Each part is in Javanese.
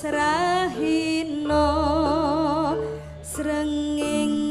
Srahino srengenge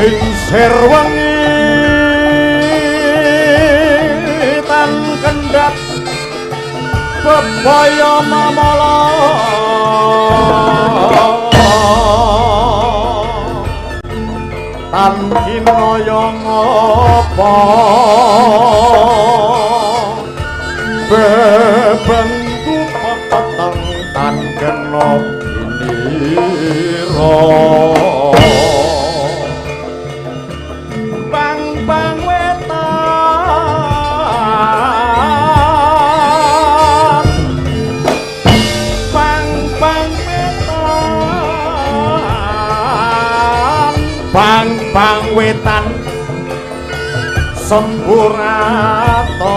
ing sirwengi tan kendhat bebaya mamala tan kinaya ngapa bebendu peteng tan kena inira bang wetan bang wetan semburato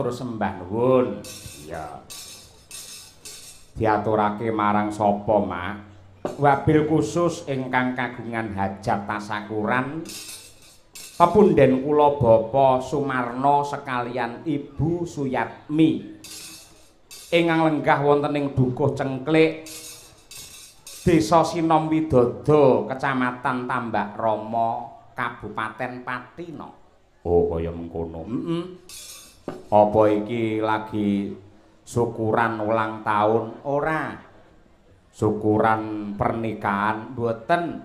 sembah nuwun. Ya. Diaturake marang sapa, Mak? Wabil khusus ingkang kagungan hajat tasakuran pepunden kula Bapa Sumarno sekalian Ibu Suyatmi ingkang lenggah wonten ing Dukuh Cengklik Desa Sinom Widodo Kecamatan Tambak Rama Kabupaten Pathina. Oh kaya mengkono. Apa iki lagi syukuran ulang tahun ora? Syukuran pernikahan mboten,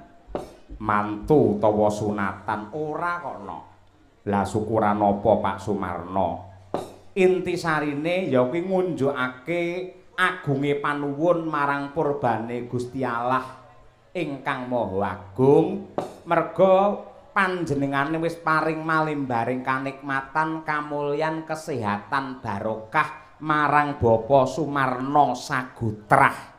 mantu utawa sunatan ora kono. Lah syukuran apa Pak Sumarno? Intisarine ya kuwi ngunjukake agunge panuwun marang purbane Gusti Allah ingkang Maha Agung merga panjenengane wis paring malimbaring kanikmatan kamulyan kesehatan barokah marang Bapa Sumarno Sagutrah.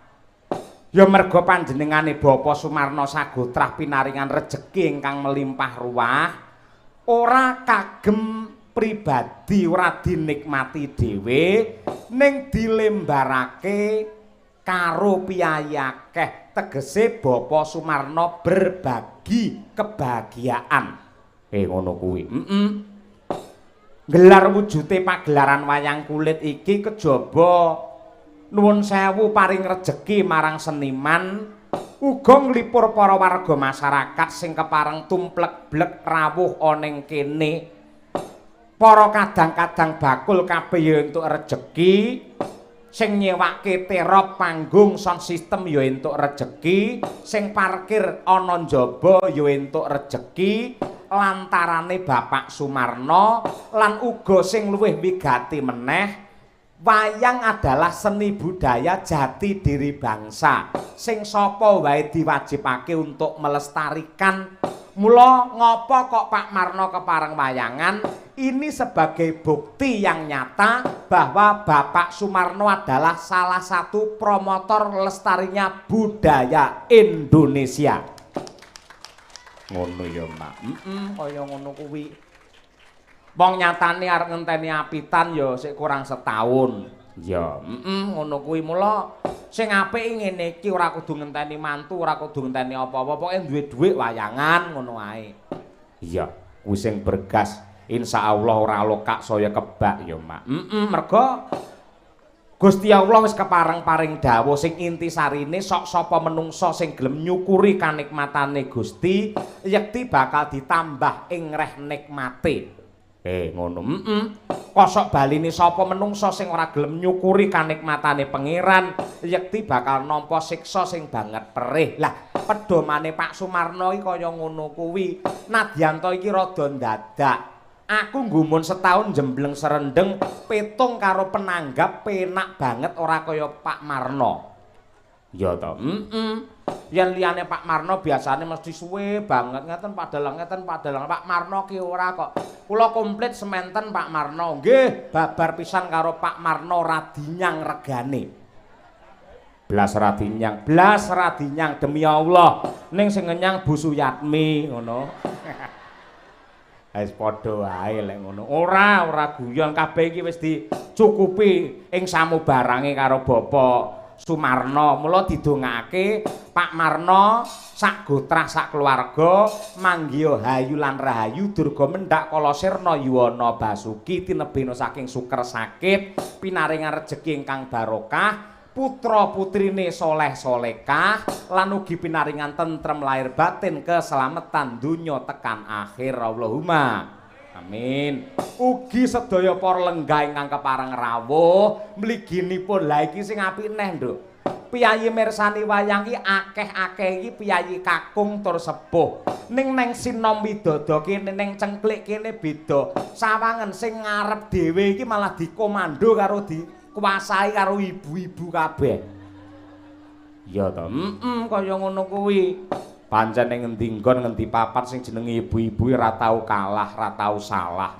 Ya merga panjenengane Bapa Sumarno Sagutrah pinaringan rejeki ingkang melimpah ruah, ora kagem pribadi ora dinikmati dhewe ning dilembarake karo piyayi akeh. Tegese Bapa Sumarno berbagi kebahagiaan. Ngono kuwi. Gelar wujute pagelaran wayang kulit iki kejaba nuwun sewu paring rejeki marang seniman uga nglipur para warga masyarakat sing kepareng tumplek-blek rawuh ana ing kene. Para kadang-kadang bakul kabeh ya entuk rejeki. Sing nyewake terop panggung sound system ya entuk rejeki, sing parkir ana njaba ya entuk rejeki lantarane Bapak Sumarno lan uga sing luwih wigati meneh wayang adalah seni budaya jati diri bangsa sing sapa wae diwajibake untuk melestarikan. Mula ngopo kok Pak Marno kepareng wayangan? Ini sebagai bukti yang nyata bahwa Bapak Sumarno adalah salah satu promotor lestarinya budaya Indonesia. Ngono ya, Mak. Kaya ngono kuwi. Wong nyatane arep ngenteni apitan ya sik kurang setahun. Ya, ngono kuwi mula sing apik ngene iki ora kudu ngenteni mantu, ora kudu ngenteni apa-apa, pokoke duwe dhuwit wayangan ngono ae. Iya, kuwi sing bergas. Insyaallah ora lokak saya kebak ya, Mak. Mergo Gusti Allah wis kepareng-paring dawuh sing intisarine sok sapa menungsa sing gelem nyukuri kanikmatane Gusti yekti bakal ditambah ing reh nikmate. Ngono. Kosok baline sapa menungsa sing ora gelem nyukuri kanikmatane pangeran yekti bakal nampa siksa sing banget perih. Lah, pedomane Pak Sumarno iki kaya ngono kuwi. Nadyanto iki rada ndadak. Aku nggumun setahun jembleng serendeng petung karo penanggap penak banget ora kaya Pak Marno. Ya to. Yen liyane Pak Marno biasane mesti suwe banget ngeten padalang Pak Marno ki ora kok. Kula komplit sementen Pak Marno. Nggih, babar pisan karo Pak Marno radinyang regane. Blas radinyang demi Allah. Ning sing ngenyang Bu Suyatmi ngono. Wis padha wae lek ngono. Ora guyon kabeh iki wis dicukupi ing samubarange karo Bapak Sumarno. Mula didongake Pak Marno sak gotrah sak keluarga manggiya hayu lan rahayu durga mendhak kala sirna yuwana basuki tinebena saking suker sakit pinaringan rejeki ingkang barokah putra putrine soleh solekah lan ugi pinaringan tentrem lahir batin keselamatan dunya tekan akhir Allahumma amin. Ugi sedaya para lenggah ingkang kepareng rawuh mliginipun la iki sing apik neh Nduk. Piyayi mirsani wayang iki akeh-akeh iki piyayi kakung tur sepuh. Ning sinom widodha kene ning cengklik kene beda. Sawangen sing ngarep dhewe iki malah dikomando karo kuasai karo ibu-ibu kabeh. Ya to, kaya ngono kuwi. Pancen ning ngendi nggon ngendi papat sing jenenge ibu-ibu ora tau kalah, ora tau salah.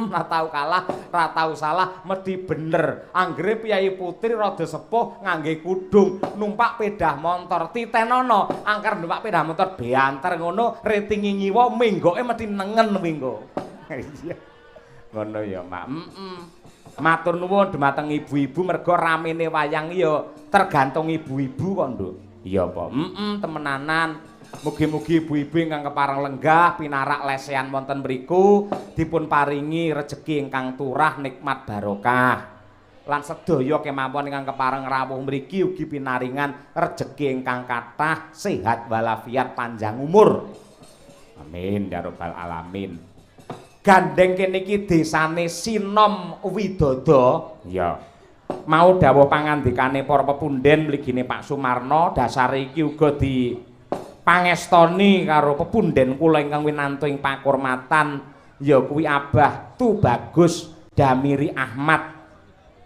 Ora tau kalah, ora tau salah, mesti bener. Anggere piyai putri rada sepuh ngangge kudung, numpak pedah motor titenono, angker numpak pedah motor beanter ngono, ratinge nyiwa minggoke mesti nengen minggo. Iya. Ngono ya, Mak. Matur nuwun dumateng ibu-ibu merga ramene wayang ya tergantung ibu-ibu kok, Nduk. Iya apa? Temenanan. Mugi-mugi ibu-ibu ingkang kepareng lenggah pinarak lesehan wonten mriku dipun paringi rejeki ingkang turah nikmat barokah. Lan sedaya kemampuan ingkang kepareng rawuh mriki ugi pinaringan rejeki ingkang kathah sehat walafiat panjang umur. Amin ya rabbal alamin. Gandeng kene iki desane Sinom Widodo. Ya. Mau dawuh pangandikane para pepunden mligine Pak Sumarno, dasare iki uga di pangestoni karo pepunden kula ingkang winantu ing pakurmatan ya kuwi Abah Tubagus Damiri Ahmad.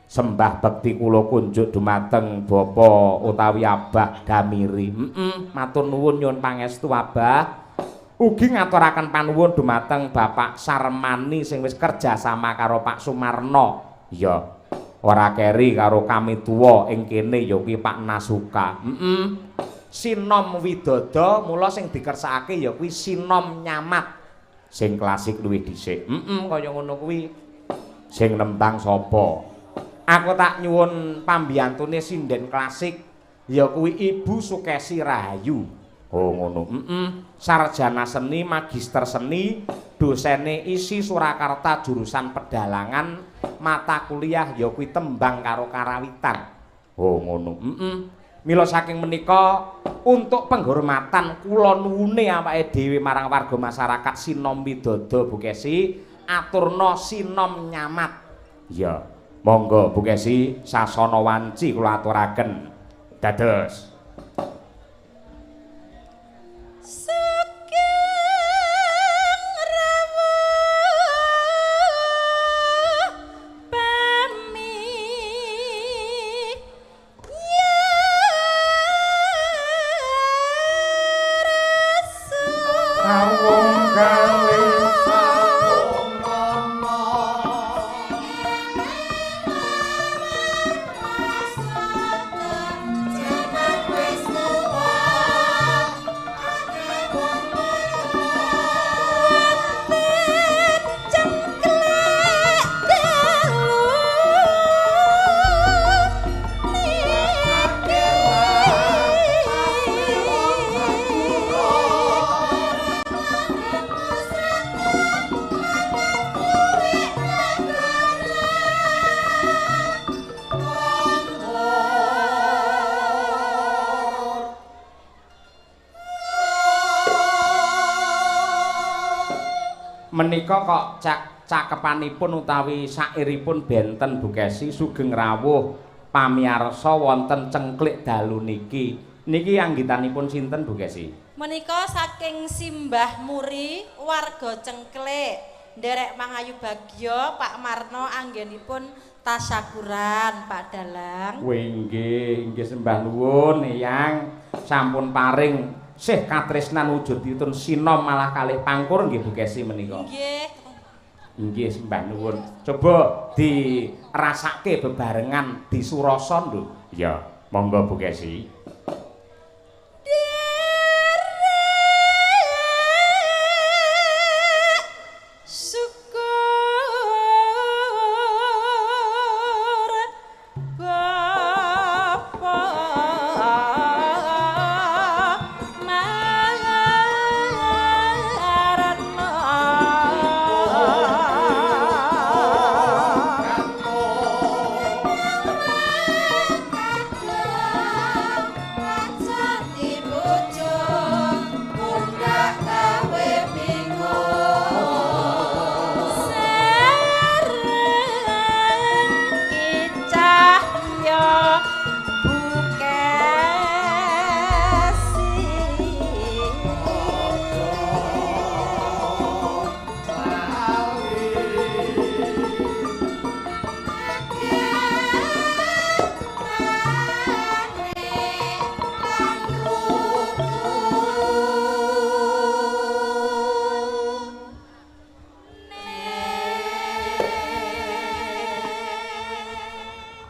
Sembah bekti kula kunjuk dumateng Bapa utawi Abah Damiri. Matur nuwun nyuwun pangestu Abah. Ugi ngaturaken panuwun dumateng Bapak Sarmani sing wis kerja sama karo Pak Sumarno. Ya, ora keri karo kami tuwa ing kene ya kuwi Pak Nasuka. Sinom Widodo mula sing dikersakake ya kuwi Sinom Nyamat. Sing klasik luwih dhisik. Kaya ngono kuwi. Sing nembang sapa? Aku tak nyuwun pambiyantune sinden klasik ya kuwi Ibu Sukesi Rahayu. Oh ngono. Sarjana seni, magister seni, dosene isi Surakarta jurusan pedalangan, mata kuliah ya kuwi tembang karo karawitan. Oh ngono. Mila saking menika untuk penghormatan kula nuwune awake dhewe marang warga masyarakat Sinom Widodo Bu Kesi aturna Sinom Nyamat. Ya, monggo Bu Kesi sasana wanci kula aturaken. Dados Menika kok cakepanipun utawi sairipun benten Bukesi sugeng rawuh pamiarsa wonten cengklik dalu niki. Niki anggitanipun sinten Bukesi? Menika saking Simbah Muri warga Cengklik. Nderek Mangayu Bagyo Pak Marno anggenipun tasyakuran Pak Dalang. Nggih sembah nuwun Eyang sampun paring sih katresnan wujudipun sinom malah kalih pangkur nggih Bukesi menika. Nggih sembah nuwun. Coba dirasake bebarengan disurasa lho. Ya, monggo Bukesi.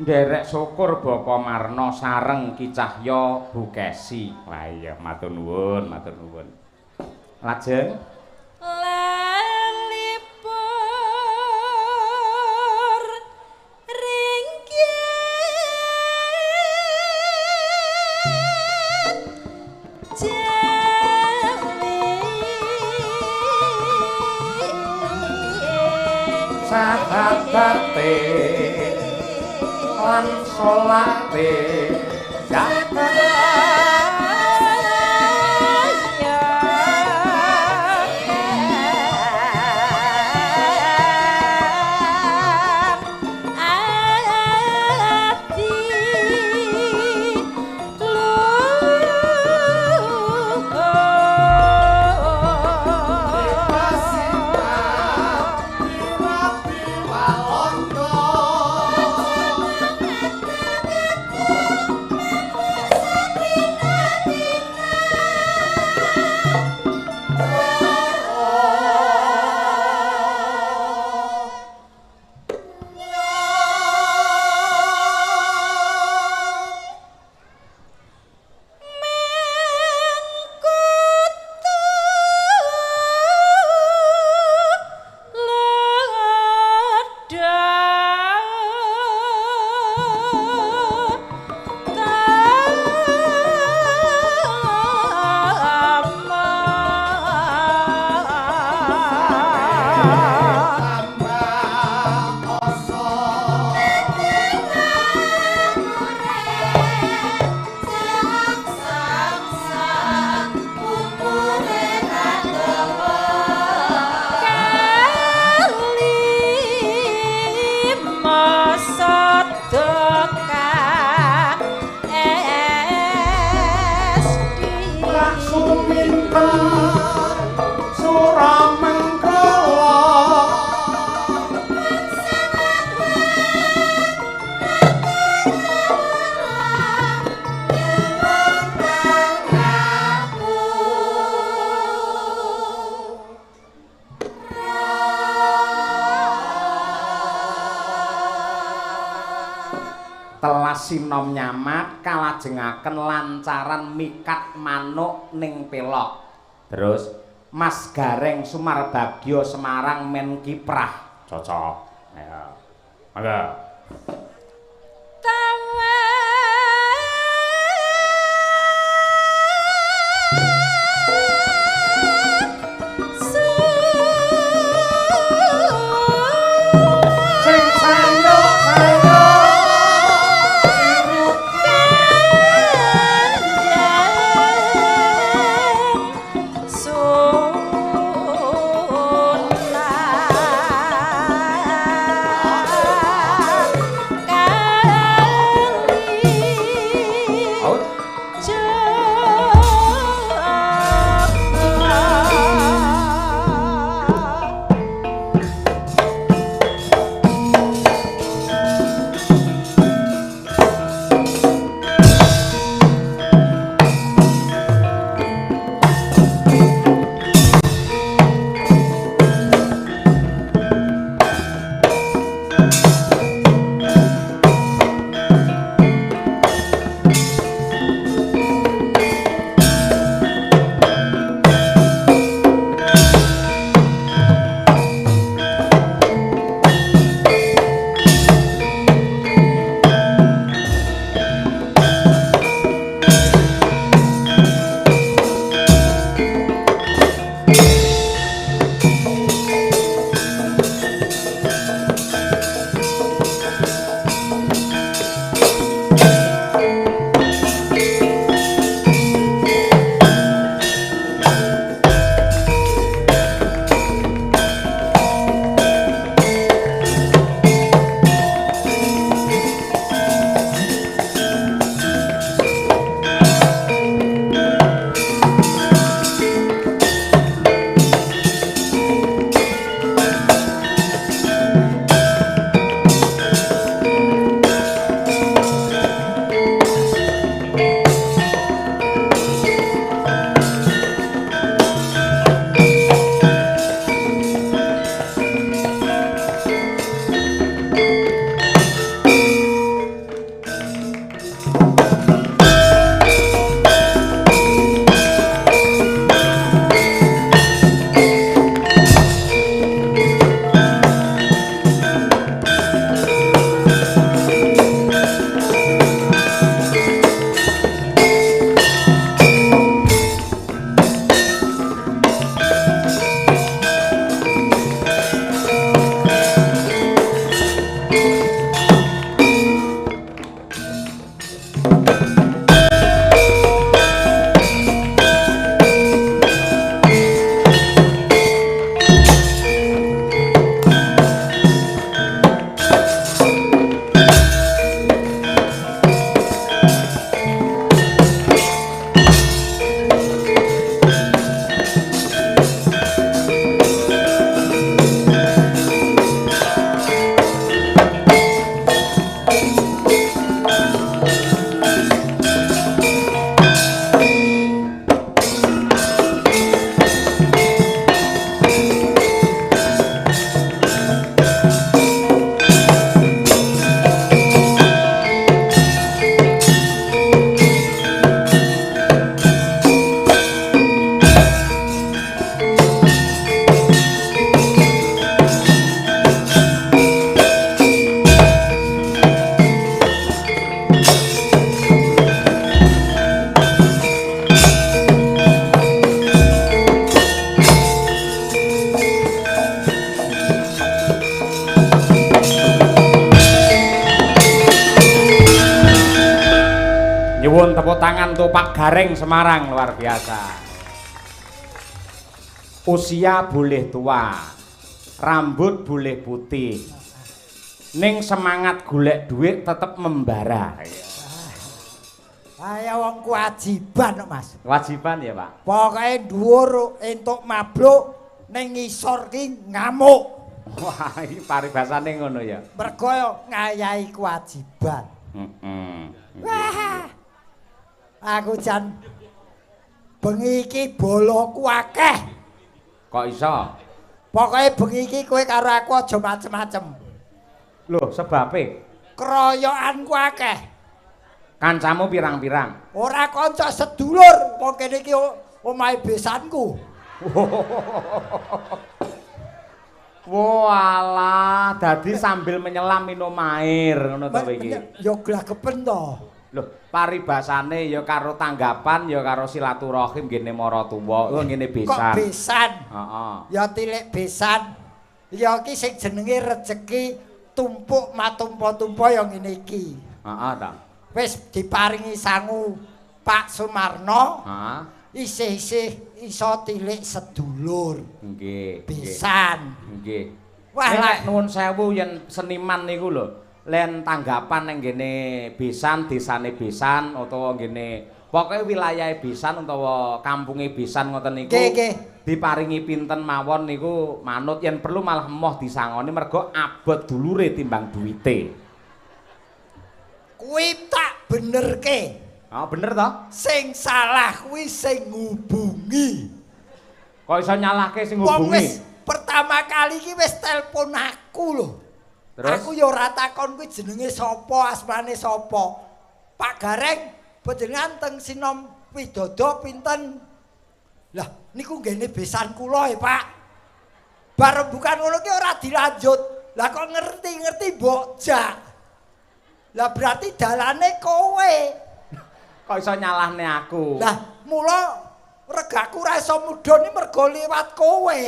Nderek syukur Bapa Marno sareng Ki Cahya Bukesi. Wah iya matur nuwun, matur nuwun. Lajeng sahabate lan salate sinom nyamat kalajengaken lancaran mikat manuk ning pelok. Terus Mas Gareng Sumarbagyo Semarang men kiprah. Cocok. Ayo. Mangga. Sunah tepuk tangan untuk Pak Gareng Semarang, luar biasa. Usia boleh tua, rambut boleh putih, ning semangat golek duit tetep membara. Ayo wong kewajiban kok, Mas. Kewajiban ya, Pak. Pokoke dhuwur entuk mabruk ning ngisor ki ngamuk. Wah, iki paribasane ngono ya. Mergo ngayahi kewajiban. Wah. Aku jan bengi iki boloku akeh. Kok iso? Pokoke bengi iki kowe karo aku aja macem-macem. Loh, sebabe Keroyokanku akeh. kancamu pirang-pirang? Ora kanca sedulur, wong kene iki omahe besanku. Walah, dadi sambil menyelam minum air ngono to iki. Ya glagepen to. Loh, paribasane ya karo tanggapan ya karo silaturahim ngene maratuwa, ngene besan. Kok besan? Heeh. Ya tilik besan. Ya iki sing jenenge rejeki tumpuk matumpa-tumpa ya ngene iki. Heeh ta. Wis diparingi sangu Pak Sumarno. Heeh. Isih-isih iso tilik sedulur. Nggih. Besan. Nggih. Wah, nek nuwun sewu yen seniman niku lho, len tanggapan nang ngene Besan, desane Besan utawa ngene pokoke wilayahe Besan utawa kampunge Besan ngoten niku. Nggih. Diparingi pinten mawon niku manut yen perlu malah emoh disangoni mergo abot dulure timbang duwite. Kuwi tak benerke. Ah bener to? Sing salah kuwi sing ngubungi. Kok iso nyalahke sing Wong ngubungi? wis pertama kali iki wis telepon aku lho. Terus? Aku ya ora takon kuwi jenenge sapa, asmane sapa. Pak Gareng, panjenengan teng Sinom Widodo pinten? Lah, niku nggene besan kula ya, Pak. Bar bukan ngono ki ora dilanjut. Lah kok ngerti-ngerti mbok jak. Lah berarti dalane kowe. Kok iso nyalahne aku? Lah, mula regaku ora iso mudhun mergo liwat kowe.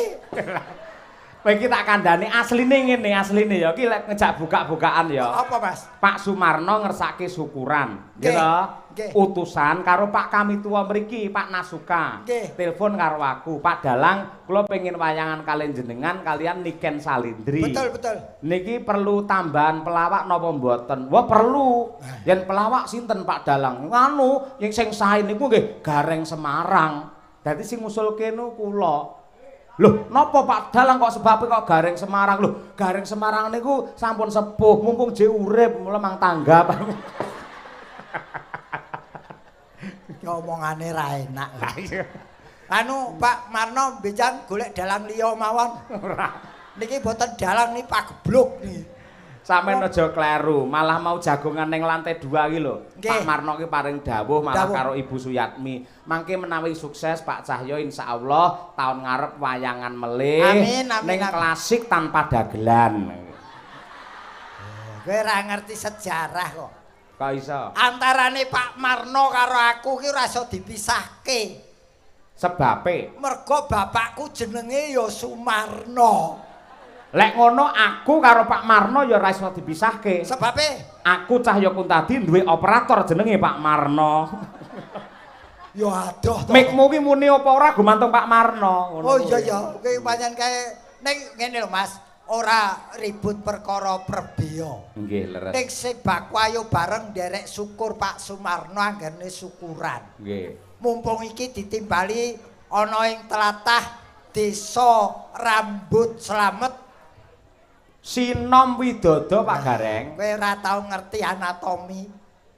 Kowe iki tak kandhani asline ngene, asline ya iki lek ngejak buka-bukaan ya. Apa, Mas? Pak Sumarno ngersake syukuran, Nggih, gitu. nggih. Utusan karo Pak Kami Tua mriki, Pak Nasuka. Nggih. Telepon karo aku, Pak Dalang, kula pengen wayangan kalian jenengan kalian Niken Salindri. Betul, betul. Niki perlu tambahan pelawak napa mboten? Wah, perlu. Yen pelawak sinten Pak Dalang? Nganu, yang sing sae niku nggih Gareng Semarang. Dadi sing ngusulke nu kula. Loh, napa Pak Dalang kok sebab kok Gareng Semarang? Loh, Gareng Semarang niku sampun sepuh, mumpung jek urip, mula mang tanggap. Ya omongane ra enak. Anu Pak Marno benjang golek dalang liya mawon. Ora. Niki boten dalang niki pagebluk niki. Sampeyan aja kleru, malah mau jagongan ning lantai 2 iki lho. Nggih. Pak Marno ki paring dawuh malah Dawuh. karo Ibu Suyatmi. Mangke menawi sukses Pak Cahyo insyaallah tahun ngarep wayangan melih Amin, amin, ning amin. klasik tanpa dagelan. Kowe ora ngerti sejarah kok. Kok iso? Antarane Pak Marno karo aku ki ora iso dipisahke. Sebabe Mergo bapakku jenenge ya Sumarno. lek ngono aku karo Pak Marno ya ora iso dipisahke. Sebabe Aku Cahyo Kuntadi duwe operator jenenge Pak Marno. ya adoh to. Mikmu ki muni apa ora gumantung Pak Marno. Ngono Oh kuwi. iya ya, kowe pancen kae ning ngene lho Mas, ora ribut perkara prebeya. Nggih, leres. Ning sing bakwayo bareng nderek syukur Pak Sumarno anggene syukuran. Nggih. Mumpung iki ditimbali ana ing tlatah Desa Rambut Slamet. Sinom Widodo Pak Gareng. Kowe ora tau ngerti anatomi.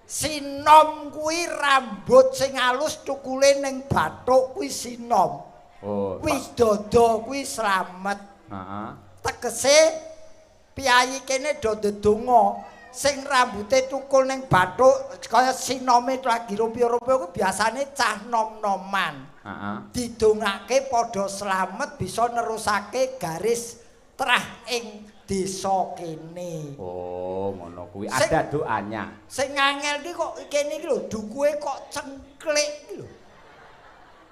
Sinom kuwi rambut sing alus cukule ning bathuk kuwi sinom. Oh. Widodo kuwi slamet. Heeh. Tegese piyayi kene do ndedonga sing rambute cukul ning bathuk kaya sinome lagi rumpi-rumpi kuwi biasane cah nom-noman. Heeh. Didongake padha slamet bisa nerusake garis trah ing desa kene. Oh, ngono kuwi Sing- ada doanya. Sing angel iki kok kene iki lho dukuhe kok cengklik iki lho.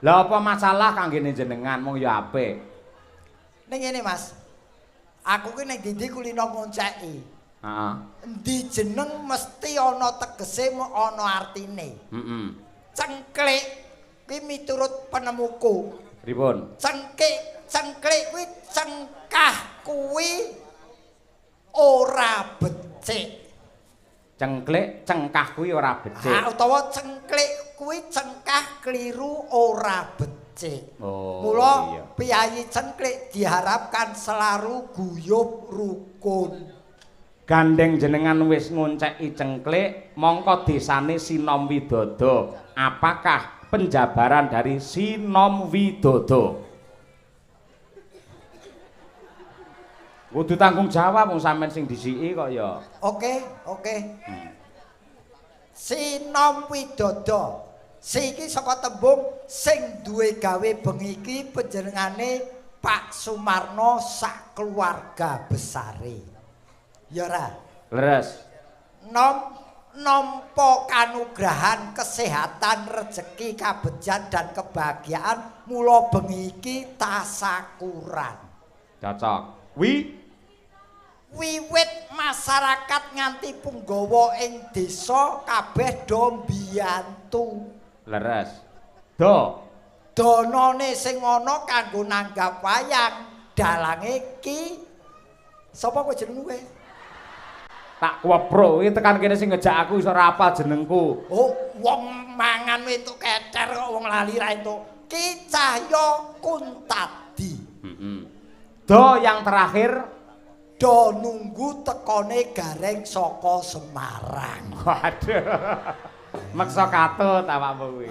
Lah apa masalah kanggene jenengan mung ya apik. Ning ngene Mas. Aku ki ning ndi kulino ngonceki. Heeh. Endi jeneng mesti ana tegese ana artine. Heeh. Cengklik kuwi miturut penemuku. Pripun? Cengklik kuwi cengkah kuwi ora becik. Cengklik cengkah kuwi ora becik. Utawa cengklik kuwi cengkah kliru ora becik. Oh. Mula Iya. piyayi cengklik diharapkan selalu guyub rukun. Gandeng jenengan wis ngonceki cengklik, mongko desane Sinom Widodo. Apakah penjabaran dari Sinom Widodo? Kudu tanggung jawab wong sampean sing disiki kok ya. Oke. Sinom Widodo. Siki saka tembung sing duwe gawe bengi iki panjenengane Pak Sumarno sak keluarga besare. Ya ora. Leres. Nampa kanugrahan kesehatan, rezeki, kabejan dan kebahagiaan mula bengi iki tasakuran. Cocok. Wiwit masyarakat nganti punggawa ing desa kabeh do mbiyantu. Leres. Donane sing ana kanggo nanggap wayang dalange ki sapa kowe jenengmu kowe? Tak kuwepro iki tekan kene sing ngejak aku iso ora apal jenengku. Oh, wong mangan entuk kecer kok wong lali ra entuk. Ki Cahya Kuntadi. Yang terakhir do nunggu tekone gareng saka Semarang. Waduh. Maksa katut awakmu kuwi.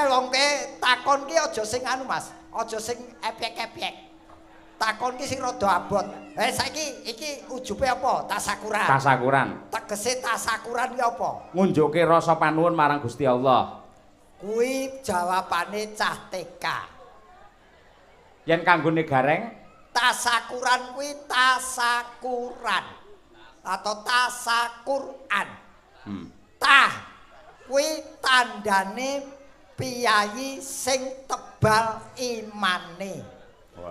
Wong ke takon ki aja sing anu Mas, aja sing epek-epek. Takon ki sing rada abot. Saiki iki ujube apa? Tasakuran. Tasakuran. Tegese tasakuran ki apa? Ngunjuke rasa panuwun marang Gusti Allah. Kuwi jawabane cah TK. Yen kanggone gareng, Tasakuran kuwi tasakuran atau tasakuran. Tah kuwi tandane piyayi sing tebal imane.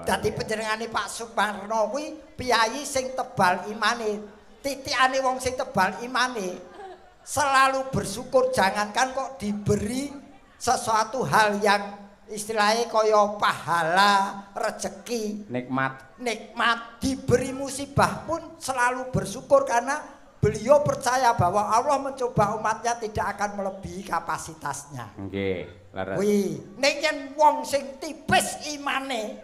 Dadi panjenengane Pak Sumarno kuwi piyayi sing tebal imane. Titikane wong sing tebal imane selalu bersyukur, jangankan kok diberi sesuatu hal yang istilahnya kaya pahala, rezeki, nikmat, diberi musibah pun selalu bersyukur karena beliau percaya bahwa Allah mencoba umatnya tidak akan melebihi kapasitasnya. Nggih, leres. Kuwi nek yen wong sing tipis imane,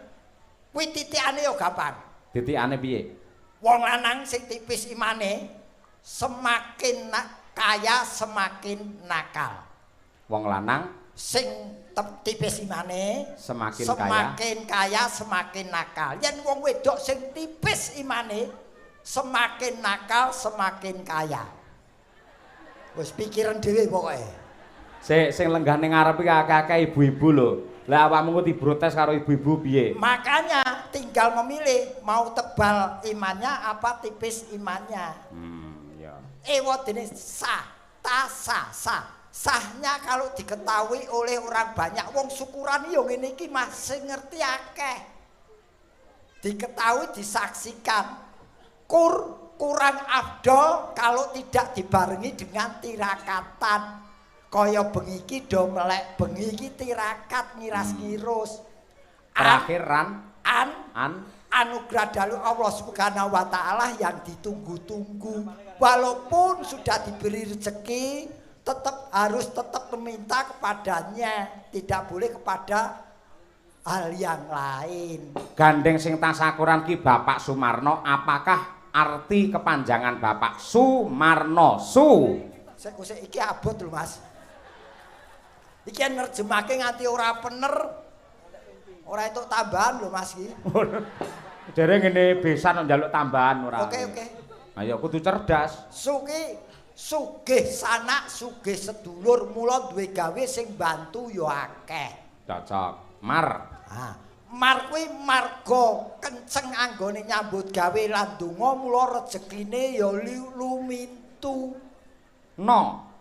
kuwi titikane yo gampang. Titikane piye? Wong lanang sing tipis imane semakin kaya semakin nakal. Wong lanang sing tipis imane semakin kaya semakin nakal. Yen wong wedok sing tipis imane semakin nakal semakin kaya. Wis pikiran dhewe pokoke. Sing lenggah ning ngarep iki akeh-akeh ibu-ibu lho. Lah awakmu kok diprotes karo ibu-ibu piye? Makanya tinggal memilih mau tebal imannya apa tipis imannya. Ya. Ewadene sahnya kalau diketahui oleh orang banyak wong syukuran yo ngene iki masih ngerti akeh. Diketahui disaksikan kurang afdol kalau tidak dibarengi dengan tirakatan. Kaya bengi iki do melek bengi iki tirakat ngiras-ngirus. Terakhir anugerah dari Allah Subhanahu wa taala yang ditunggu-tunggu. Walaupun sudah diberi rezeki tetap meminta kepadanya, tidak boleh kepada hal yang lain. Gandeng sing tasakuran ki Bapak Sumarno, apakah arti kepanjangan Bapak Sumarno? Sik iki abot lho Mas. Iki nerjemahke nganti ora bener. Ora entuk tambahan lho Mas iki. Dereng ngene besan njaluk tambahan ora. Oke. Ayo kudu cerdas. Sugih sanak, sugih sedulur, mula duwe gawe sing bantu ya akeh. Cocok. Mar kuwi marga kenceng anggone nyambut gawe lan donga, mula rezekine ya lumintu.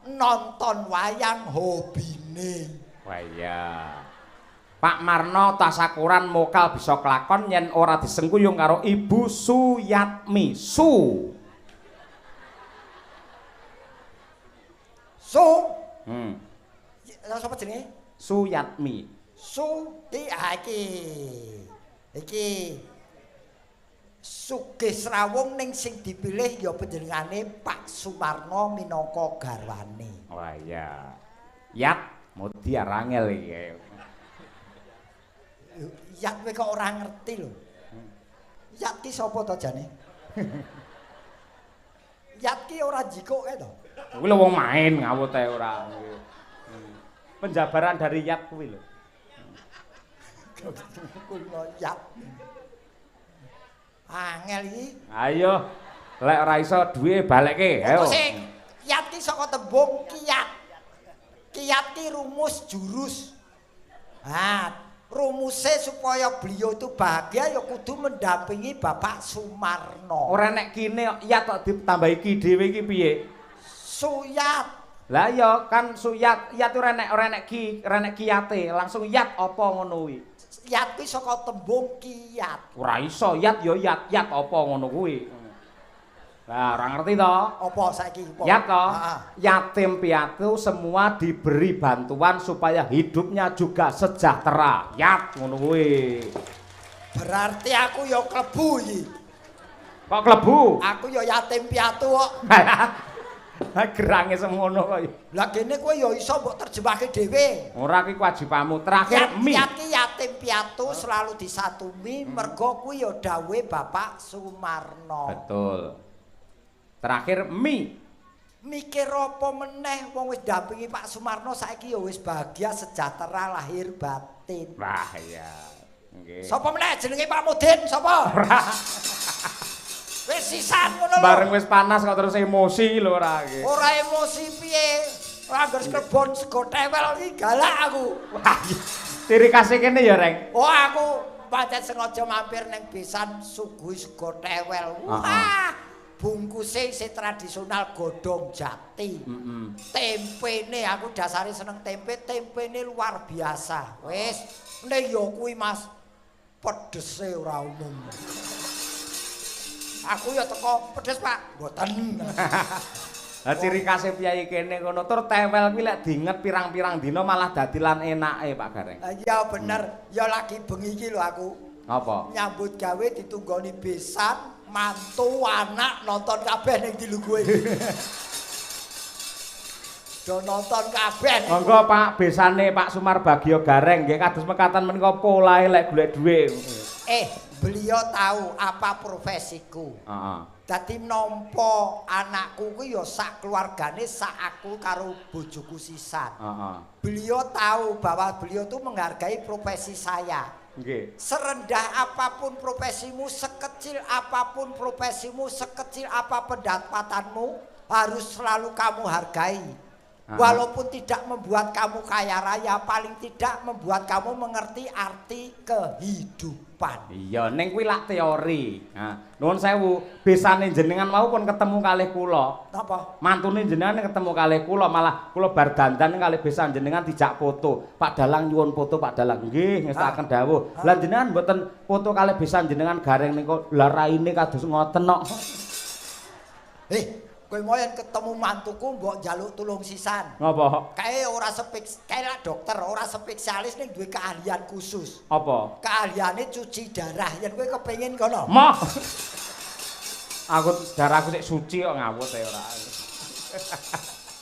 Nonton wayang hobine. Waya. Pak Marno tasakuran mokal bisa kelakon yen ora disengkuyung karo Ibu Suyatmi. Lha sapa jenenge? Suyatmi. Iki Sugih Srawung ning sing dipilih ya panjenengane Pak Sumarno minangka garwane. Wah iya. Yat modi arangel iki. Yat kowe kok ora ngerti lho. Yat ki sapa to jane? Yat ki ora jikoke to. Kuwi lho wong main ngawut ae ora. Penjabaran dari Yat kuwi lho. Kuwi Yat. Angel iki. Ayo, lek ora iso duwe balekke. Ayo. Sing Yat ki saka tembung kiat. Kiat ki rumus jurus. Rumuse supaya beliau itu bahagia ya kudu mendampingi Bapak Sumarno. Ora nek kene Yat kok ditambahi ki dhewe iki piye? Suyat. Lah ya kan Suyat, Yat ora nek ki, ora nek kiyate, langsung Yat apa ngono kuwi. Yat kuwi saka tembung kiat. Ora iso Yat ya Yat apa ngono kuwi. Lah ora ngerti to? Apa saiki apa? Yat to. Yatim piatu semua diberi bantuan supaya hidupnya juga sejahtera. Yat ngono kuwi. Berarti aku ya klebu iki. Kok klebu? Aku ya yatim piatu kok. Gerange semono kok. Lah kene kowe ya iso mbok terjemahke dhewe. Ora ki kewajibanmu. Terakhir mi. Yatim piatu selalu disatumi mergo kuwi ya dawuhe Bapak Sumarno. Betul. Terakhir mi. Mikir apa meneh wong wis dampingi Pak Sumarno saiki ya wis bahagia sejahtera lahir batin. Wah iya. Nggih. Sapa meneh jenenge Pak Mudin sapa? Wis sisan ngono lho. Bareng wis panas kok terus emosi lho ora nggih. Ora emosi piye? Ora ngger kebon sego tewel iki galak aku. Wah. Ciri khase kene ya, Reng. Oh aku pancen sengaja mampir ning besan suguhi sego tewel. Wah. Bungkuse isih tradisional godhong jati. Tempene aku dasare seneng tempene luar biasa. Wis, nek ya kuwi Mas pedese ora umum. Aku ya teko pedes, Pak. Mboten. Lah ciri khase piyai kene ngono tur tewel kuwi lek diinget pirang-pirang dina malah dadi lan enake Pak Gareng. Iya bener, ya lagi bengi iki lho aku. Apa? Nyambut gawe ditunggoni besan, mantu, anak nonton kabeh ning dilu kowe. Do nonton kabeh. Monggo Pak besane Pak Sumar Bagio Gareng nggih kados mekatan menika polahe lek golek dhuwit. Beliau tahu apa profesiku. Dadi nampa anakku kuwi ya sak keluargane sak aku karo bojoku sisan. Beliau tahu bahwa beliau tuh menghargai profesi saya. Nggih. Serendah apapun profesimu, sekecil apapun profesimu, sekecil apa pendapatanmu, harus selalu kamu hargai. Walaupun tidak membuat kamu kaya raya, paling tidak membuat kamu mengerti arti kehidupan. Iya, ning kuwi lak teori. Nah, nuwun sewu, besane jenengan mau pun ketemu kalih kula. Napa? Mantune jenengan ketemu kalih kula, malah kula bar dandan kalih besan jenengan dijak foto. Pak Dalang nyuwun foto Pak Dalang. Nggih, ngestakaken dawuh. Lah jenengan mboten foto kalih besan jenengan Gareng niku lha raine kados ngoten kok. Kowe moyen ketemu mantuku mbok njaluk tulung sisan. Ngapa? Kae ora kae dokter, ora spesialis ning duwe keahlian khusus. Apa? Keahliane cuci darah. Yen kowe kepengin kono. Moh. Aku darahku sik suci kok ngawut ae ora.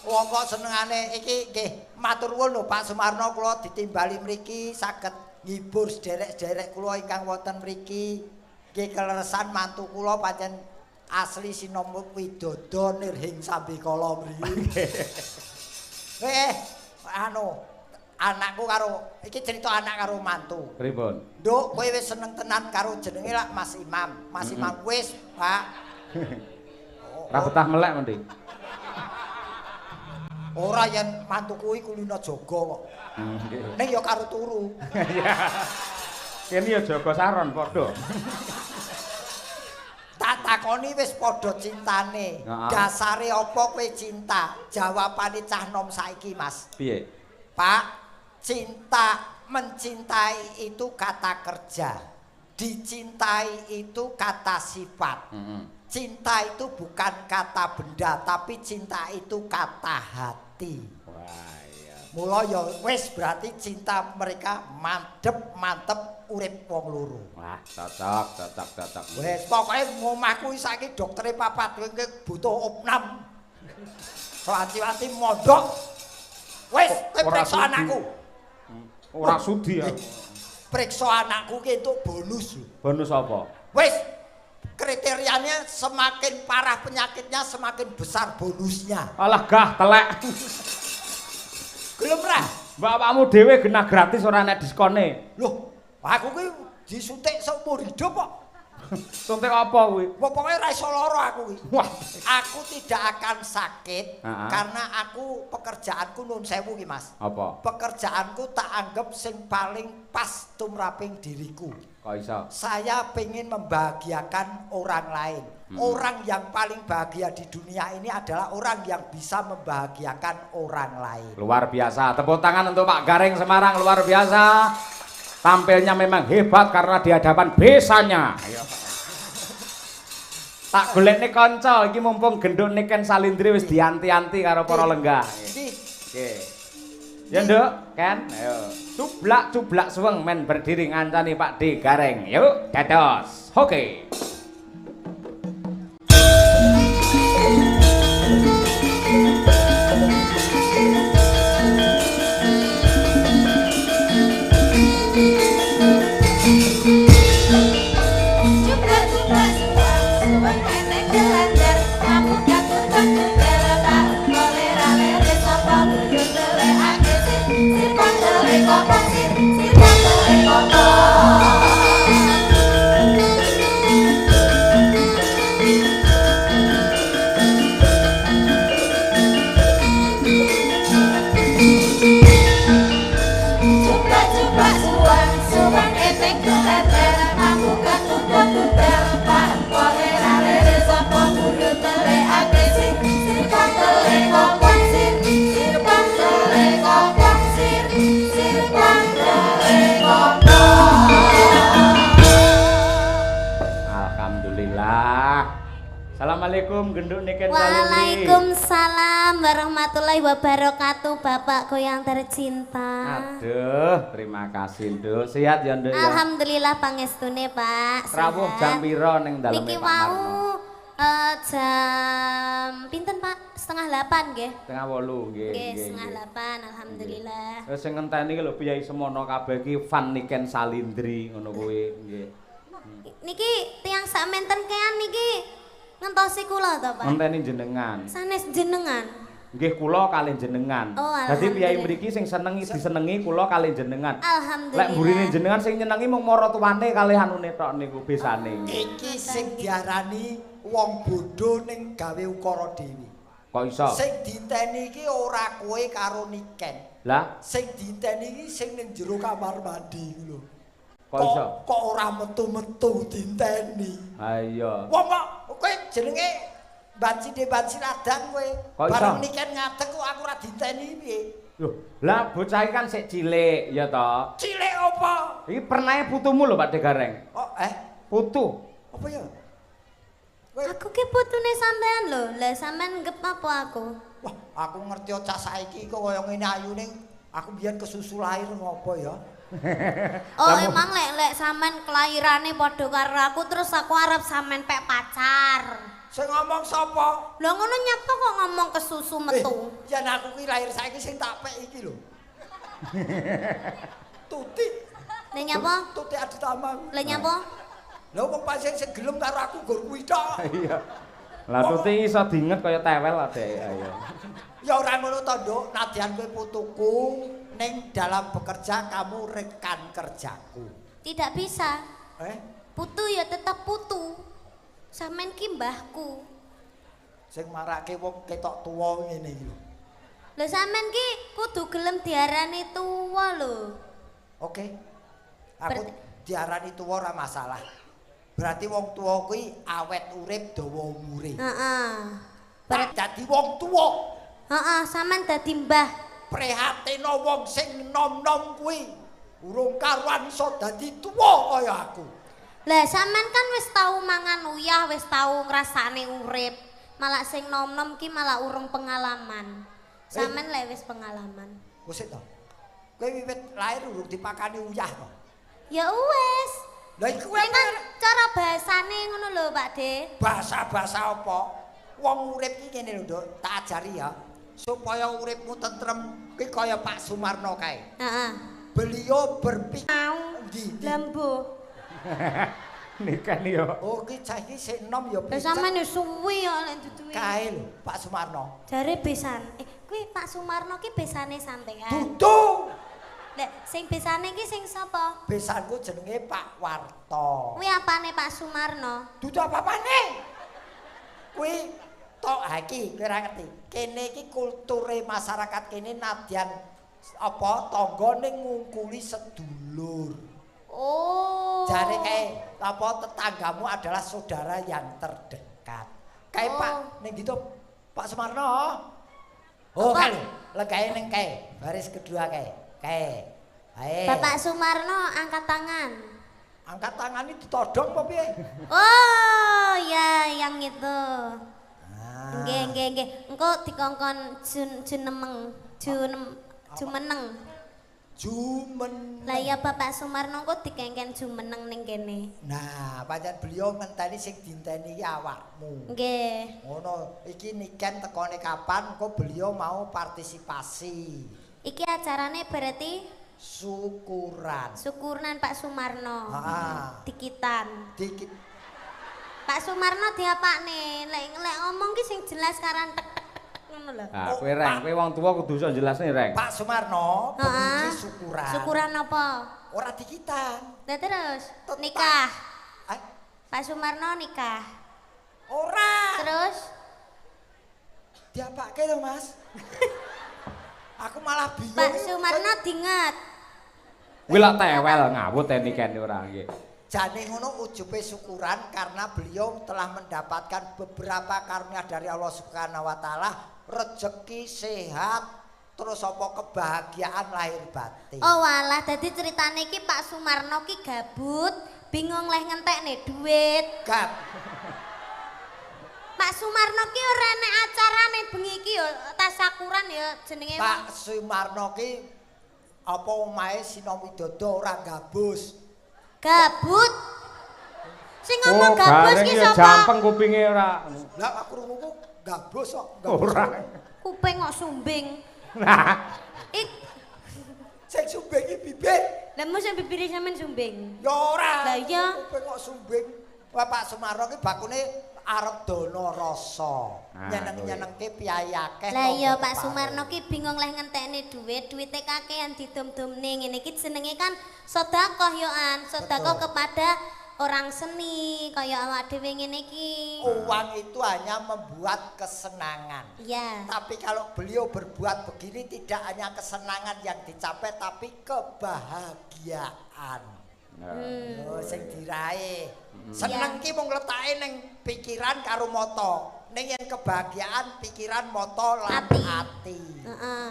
Wong kok senengane iki nggih matur nuwun lho Pak Sumarno kula ditimbali mriki saged ngibur sederek-sederek kula ingkang wonten mriki. Nggih keleresan mantu kula pancen asli Sinombo Widodo Nirhing Sambikala mriki. Anakku karo iki cerita anak karo mantu. Pripun? Nduk, kowe wis seneng tenan karo jenenge lak Mas Imam. Mas Imam wis, Pak. Ora betah melek mending. Ora yen mantuku kuwi kulina jaga kok. Ning ya karo turu. Kene ya jaga saron padha. Tak takoni wis padha cintane. Dasare apa kowe cinta? Jawabane cah nom saiki, Mas. Piye? Pak, mencintai itu kata kerja. Dicintai itu kata sifat. Cinta itu bukan kata benda, tapi cinta itu kata hati. hati. Wah, iya. Mula ya wis berarti cinta mereka mantep urip wong loro. Wah, cocok. Wis pokoke ngomahku saiki doktere papat kowe butuh opnam. Wanci-wanci mondok. Wis kowe periksa anakku. Ora sudi aku. Periksa anakku ki entuk bonus lho. Bonus apa? Wis kriterianya semakin parah penyakitnya semakin besar bonusnya. Alah gah telek. Gelem ra? Bapakmu dhewe genah gratis ora nek diskone. Loh, aku ki disuntik seumur hidup kok. Suntik apa kuwi? Pokoke ra iso lara aku ki. Wah, Aku tidak akan sakit Ha-ha. karena aku pekerjaanku nun sewu ki Mas. apa? Pekerjaanku tak anggap sing paling pas tumraping diriku. Kok iso? Saya pengen membahagiakan orang lain. Orang yang paling bahagia di dunia ini adalah orang yang bisa membahagiakan orang lain. Luar biasa. Tepuk tangan untuk Pak Gareng Semarang, luar biasa. Tampilnya memang hebat karena di hadapan besanya. Ayo. Tak golekne kanca iki mumpung genduk Niken Salindri wis dianti-anti karo para lenggah. Nggih. Oke. Ya Nduk, Ken. Ayo. Cublak suweng men berdiri ngancani Pak D Gareng. Yuk, dados. Oke. Assalamualaikum genduk Niken Salindri. Waalaikumsalam warahmatullahi wabarakatuh, Bapakku yang tercinta. Aduh, terima kasih Nduk. Sehat ya Nduk ya. Alhamdulillah pangestune, Pak. Rawuh Sehat. jam piro ning daleme Niki Pak Marno? wau jam pinten, Pak? 7:30 nggih. 7:30 nggih. Nggih, 7:30 alhamdulillah. Wis sing ngenteni ki lho Piyai Semono kabeh iki fan Niken Salindri ngono kuwi nggih. Niki tiyang sakmenten kean niki ngentosi kula to, Pak? Ngenteni jenengan. Sanes jenengan. Nggih kula kalih jenengan. Oh, Dadi Piyai alhamdulillah. mriki sing senengi disenengi kula kalih jenengan. Alhamdulillah. Lek mburine jenengan sing nyenengi mung maratuwane kalih anune tok niku besane. Iki sing diarani wong bodho ning gawe ukara dhewe. Kok iso? Sing diteni iki ora kowe karo Niken. Lah, Sing diteni iki sing ning jero kamar mandi iku lho. kok iso? Kok ora metu-metu diteni. Ayo. Wong kok kowe jenenge banci ladang kowe. Kok iso? Bareng Niken ngadeg kok aku ora diteni piye? Loh, lah bocah iki kan sik cilik ya toh. Cilik apa? Iki pernahe putumu lho Pak De Gareng. Oh, Putu. apa ya? Kowe Aku ki putune sampean lho. Lah sampean nggep apa aku? wah, aku ngerti cah saiki kok kaya ngene ayune. Aku biyen kesusu lahir ngopo ya? Oh emang lek sampean kelahirane padha karo aku terus aku arep sampean pek pacar. Sing ngomong sapa? Lah ngono nyapa kok ngomong kesusu metu? Yen aku ki lahir saiki sing tak pek iki lho. Tuti. Lah nyapa? Tuti adi tamang. Lah nyapa? Lha wong pancen sing gelem karo aku gur kuwi tok. Iya. Lah tuti iso diinget kaya tewel adek ayo. Ya ora ngono to, Nduk. Nadyan kowe putuku ning dalam bekerja kamu rekan kerjaku. Tidak bisa. Putu Putu ya tetap putu. Sampean ki mbahku. sing marake wong ketok tuwa ngene iki lho. Lho sampean ki kudu gelem diarani tuwa lho. Oke. Aku diarani tuwa ora masalah. Berarti wong tuwa kuwi awet urip dawa umure. Heeh. Berarti dadi wong tuwa. Heeh, sampean dadi mbah. Prihatin wong sing nom-nom kuwi urung karuan iso dadi tuwa kaya aku. Lah sampean kan wis tau mangan uyah, wis tau ngrasakne urip. Malah sing nom-nom ki malah urung pengalaman. Sampean lek wis pengalaman. Wis to. Kowe wiwit lair urung dipakani uyah kok. Ya wis. Lah iku Ning kan cara bahasane ngono lho, Pak De. Bahasa-bahasa apa? Wong urip iki ngene lho, Nduk, tak ajari ya. Supaya uripmu tentrem ki kaya Pak Sumarno kae. Heeh. Beliau berpikir di Lembu. Nikan yo. oh ki cah iki sik enom ya Lah sampean yo suwi ya lek duduhe. kae lho Pak Sumarno. Jare besan. Kuwi Pak Sumarno ki besane sampean. Dudu. Lek sing besane ki sing sapa? Besanku jenenge Pak Warto. Kuwi apane Pak Sumarno? Dudu apa-apane. Kuwi tok ha iki kowe ora ngerti. Kene iki kulture masyarakat kene nadyan apa tangga ning ngungkuli sedulur. Oh. Jare kae apa tetanggamu adalah saudara yang terdekat. Kae Pak ning gitu Pak Sumarno. Oh kan legae ning kae baris kedua kae. Kae. Ae. Bapak Sumarno angkat tangan. Angkat tangan ini ditodong apa piye? Oh, ya yang itu. Ah. Nggih. Engko dikongkon jumeneng. Jumen. Lah ya Bapak Sumarno kok dikengken jumeneng ning kene. Nah, pancen beliau ngenteni sing dinteni iki awakmu. Nggih. Ngono, iki niken tekone kapan kok beliau mau partisipasi. Iki acarane berarti Syukuran. syukuran Pak Sumarno. Heeh. Dikitan. Dikit Pak Sumarno diapakne? Lek ngomong ki sing jelas karan tek ngono lho. Ah, kowe Reng, kowe wong tuwa kudu iso jelasne Reng. Pak Sumarno bengi syukuran. Syukuran apa? Ora dikitan. Lah terus Tetap. nikah. Ah, Pak Sumarno nikah. ora. Terus Diapake lho, Mas. Aku malah bingung. Pak Sumarno dinget. Kuwi lak tewel ngawut nikene ora nggih. Jane ngono ujube syukuran karena beliau telah mendapatkan beberapa karunia dari Allah Subhanahu wa taala, rezeki, sehat, terus apa kebahagiaan lahir batin. Oh walah, dadi ceritane iki Pak Sumarno ki gabut, bingung leh ngentekne duit. Gap. Pak Sumarno ki ora enek acarane bengi iki ya tasyakuran ya jenenge. Pak Sumarno ki apa omahe Sina Widodo ora gabus. Gabut. Sing ngomong gabus ki ya sapa? jampeng kupinge ora. Lah aku krungu gabus kok. Ora. Kuping kok sumbing. Nah, Ik Sing sumbing iki bibir. lha mesti bibire sampean sumbing. Ya ora. Lah iya. Kuping kok sumbing. Pak Sumarno ki bakune arep dono rasa. Ah, Nyeneng-nyenengke piyayi akeh. Lah iya tangga Pak keparu. Sumarno ki bingung leh ngentekne duite kakean didum-dumne ngene iki jenenge kan sedekah yo an, sedekah Betul. kepada orang seni kaya awak dhewe ngene iki. Uang itu hanya membuat kesenangan. Iya. Tapi kalau beliau berbuat begini tidak hanya kesenangan yang dicapai tapi kebahagiaan. Oh, sing diraih. Seneng ki mung letake ning pikiran karo mata. Ning yen kebahagiaan pikiran mata lan Ati. ati. Heeh.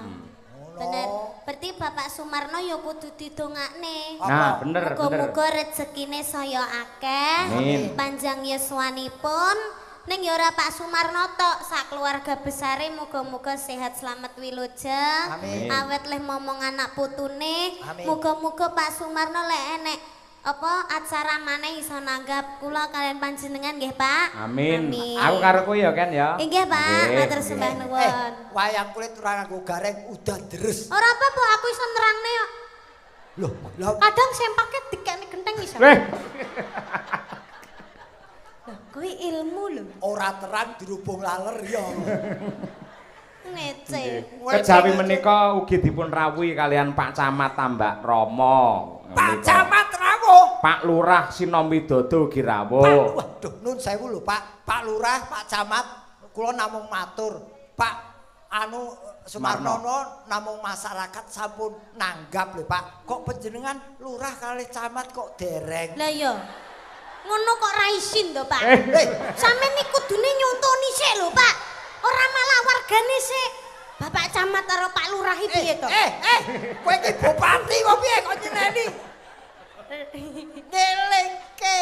Ngono. Bener. Berarti Bapak Sumarno ya kudu didongakne. nah bener bener. Muga-muga rezekine saya akeh, Amin. panjang yuswanipun. Ning ya ora Pak Sumarno tok, sak keluarga besare muga-muga sehat selamat wilujeng. Amin. Awet leh momong anak putune. Amin. Muga-muga Pak Sumarno lek enek apa acara maneh iso nanggap kula kalian panjenengan nggih, Pak. Amin. Amin. Aku karo kowe ya kan ya. Nggih, Pak. Nggih, Matur nggih. sembah nuwun. Wayang kulit ora nganggo gareng udan deres. Ora apa-apa, aku iso nerangne kok. Loh, lah Kadang sempake dikekne genteng iso. Weh, Lah, kuwi ilmu lho. ora terang dirubung laler ya. Ngece. kejawi menika ugi dipun rawuhi kalian Pak Camat Tambak Rama. Pak Camat rawuh. Pak Lurah Sinom Widodo ugi rawuh. Pak, waduh nun sewu lho Pak. Pak Lurah, Pak Camat, kula namung matur. Pak anu Sumarnono namung masyarakat sampun nanggap lho Pak. Kok panjenengan lurah kali camat kok dereng. Lah iya. Ngono kok ra isin to, Pak. Sampeyan iki kudune nyontoni sik lho, Pak. Ora malah wargane sik. Bapak Camat karo Pak Lurah iki piye to? Kowe iki bupati kok piye kok nyeneni? Nelengke.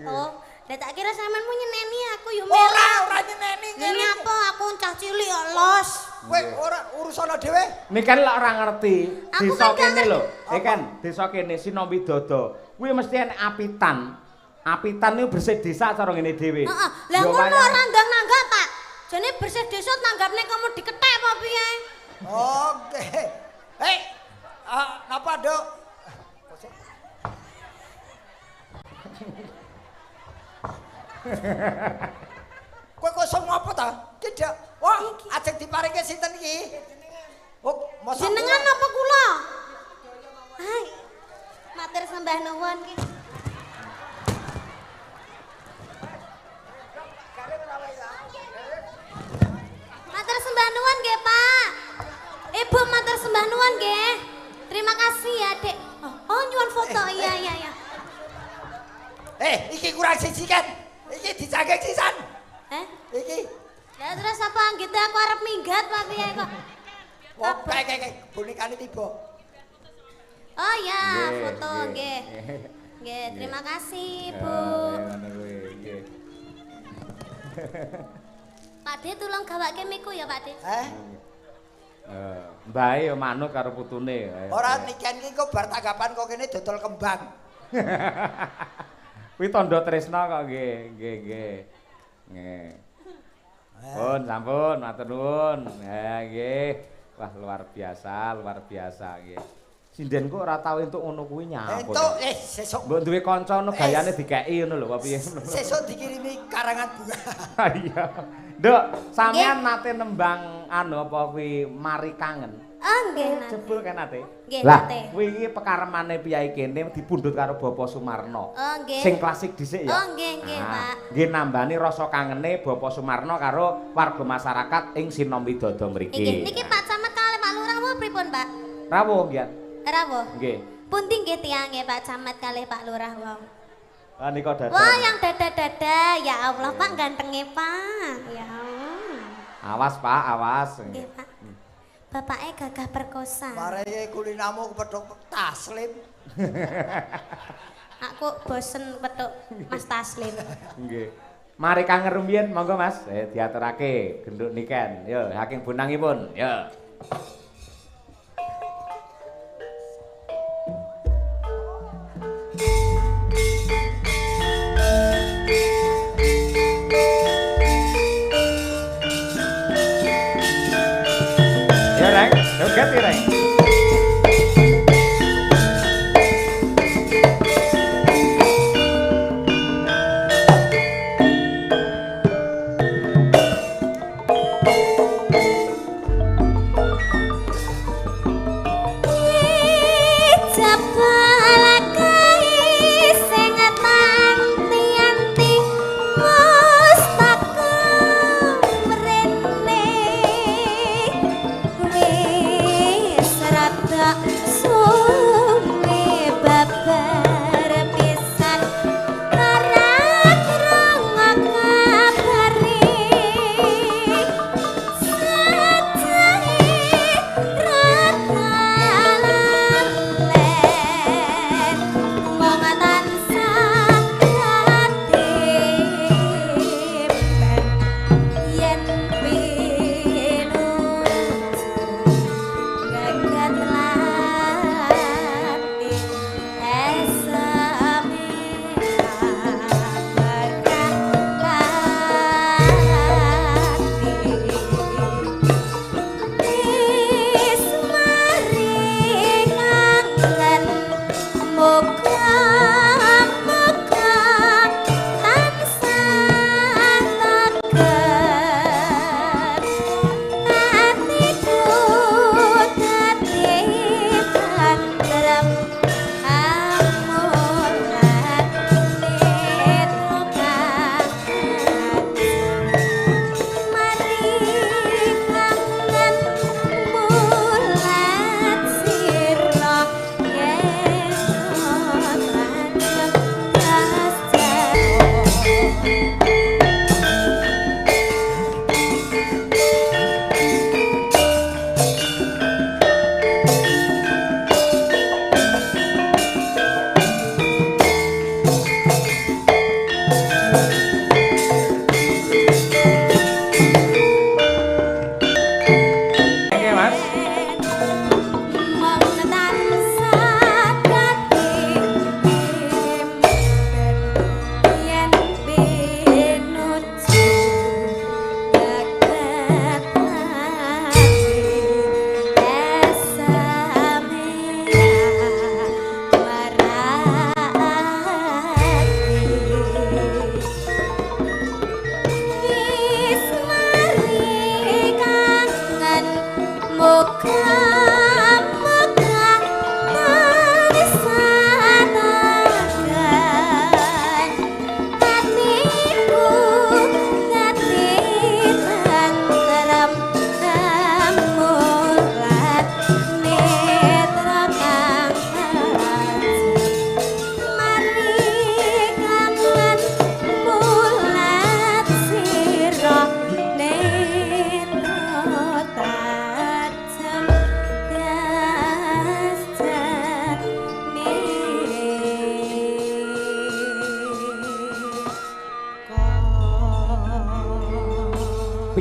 Oh, Lah tak kira sampean mau nyeneni aku yo Ora nyeneni ngene. Nyapa aku cah cilik kok los. Kowe ora urusana dhewe. Nih kan lek ora ngerti. Aku Desa kan gak kene lho. ngerti. Kan desa kene Sina Widodo. Kuwi mesti enek apitan. Apitan niku bersih desa cara ngene dhewe. Heeh. Lah ngono ora ndang nanggap, Pak. Jane bersih desa nanggapne kamu diketek apa piye? Oke. Hei. Napa, Dok? Kowe kosong apa ta? Tidak. Wah, ajeng diparingi sinten iki? Oh, mosok Jenengan apa kula? Hai. Matur sembah nuwun ki. Matur sembah nuwun nggih, Pak. Ibu matur sembah nuwun nggih. Terima kasih ya, Dek. Oh, nyuwun foto. Iya. iki kurang siji kan. Iki dicangkeng sisan. Iki. Lah terus apa anggite aku arep minggat Pak piye kok? Oh, kayak bonikane tiba. Oh ya, Nggih, foto nggih. nggih. Nggih, terima kasih, Bu. Ngono kuwi, nggih. Pak De tulung gawake miku ya, Pak De. Mbae ya manut karo putune. Ora niken iki kok bar tanggapan kok kene dodol kembang. Kuwi tandha tresna kok nggih. Nggih. Sampun, matur nuwun. Nggih. Wah, luar biasa nggih. Sinden kok ora tau entuk ngono kuwi nyapa. Entuk sesuk. Mbok duwe kanca ngono gayane dikeki ngono lho apa piye. Sesuk dikirimi karangan bunga. Iya. Nduk, sampean nate nembang apa kuwi Mari Kangen. Oh, nggih, Nate. Jebul kan nate. Nggih, Lah, nate. kuwi iki pekaremane piyai kene dipundhut karo Bapak Sumarno. Oh, nggih. Sing klasik dhisik ya. Oh, nggih, Pak. Nggih nambani rasa kangene Bapak Sumarno karo warga masyarakat ing Sinom Widodo mriki. Nggih, niki Pak Camat kalih Pak Lurah apa pripun, Pak? Rawuh nggih. Rawuh. Nggih. Pundi nggih tiange Pak Camat kalih Pak Lurah wau? Ah nika dadah. Wah, yang dada-dada. Ya Allah, Pak gantenge, Pak. Ya Allah. Awas, Pak, awas. Nggih, Pak. Bapaknya gagah perkosa. Mareke kulinamu kepethuk Taslim. Aku bosen petuk Mas Taslim. Nggih. Mari Kangen rumiyin, monggo Mas. Diaturake genduk niken. Yo, saking bunangipun. Yo. Ya, Reng. Joget ya, Reng.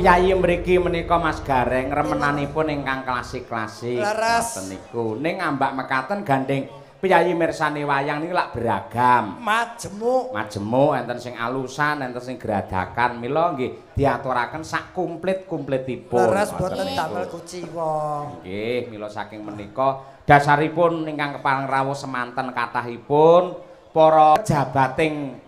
Piyayi mriki menika Mas Gareng remenanipun ingkang klasik-klasik. Leres. Ngoten niku. Ning ambak mekaten gandeng Piyayi mirsani wayang niki lak beragam. Majemuk enten sing alusan, enten sing geradakan. Mila nggih diaturaken sak komplit-komplitipun. Leres boten damel kuciwa. Nggih, mila saking menika dasaripun ingkang kepareng rawuh semanten kathahipun para jabating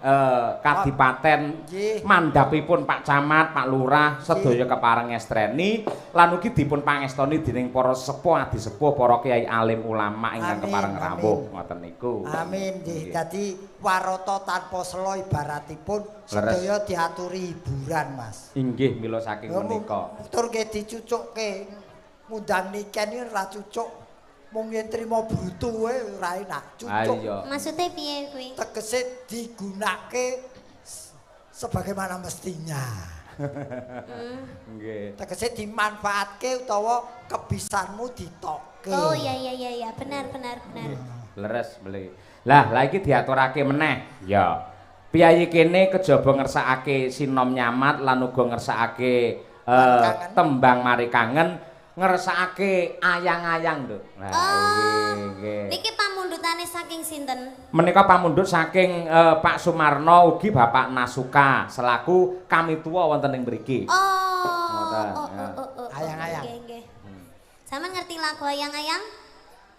kadipaten mandhapipun Pak Camat, Pak Lurah sedaya kepareng ngestreni lan ugi dipun pangestoni dening para sepuh adi sepuh para kiai alim ulama ingkang kepareng rawuh ngoten niku. Amin nggih. Dadi warata tanpa selo ibaratipun sedaya diaturi hiburan Mas. Inggih mila saking menika. Tur nggih dicucukke ngundang niken iki ora cucuk. Mung yen trimo brutu ora enak cucuk. Maksudnya piye kuwi? Tegese digunake sebagaimana mestinya. Nggih. Tegese dimanfaatke utawa kebisanmu ditokke. Oh iya benar. Leres beli. Lah iki diaturake meneh. Ya. Piyayi kene kejaba ngersakake sinom nyamat lan uga ngersakake tembang mari kangen. Ngersakake ayang-ayang lho. Nah, nggih. Niki pamundhutane saking sinten? Menika pamundhut saking Pak Sumarno ugi Bapak Nasuka selaku kami tua wonten ing mriki. Ayang-ayang. Nggih. Sampeyan ngerti lagu ayang-ayang?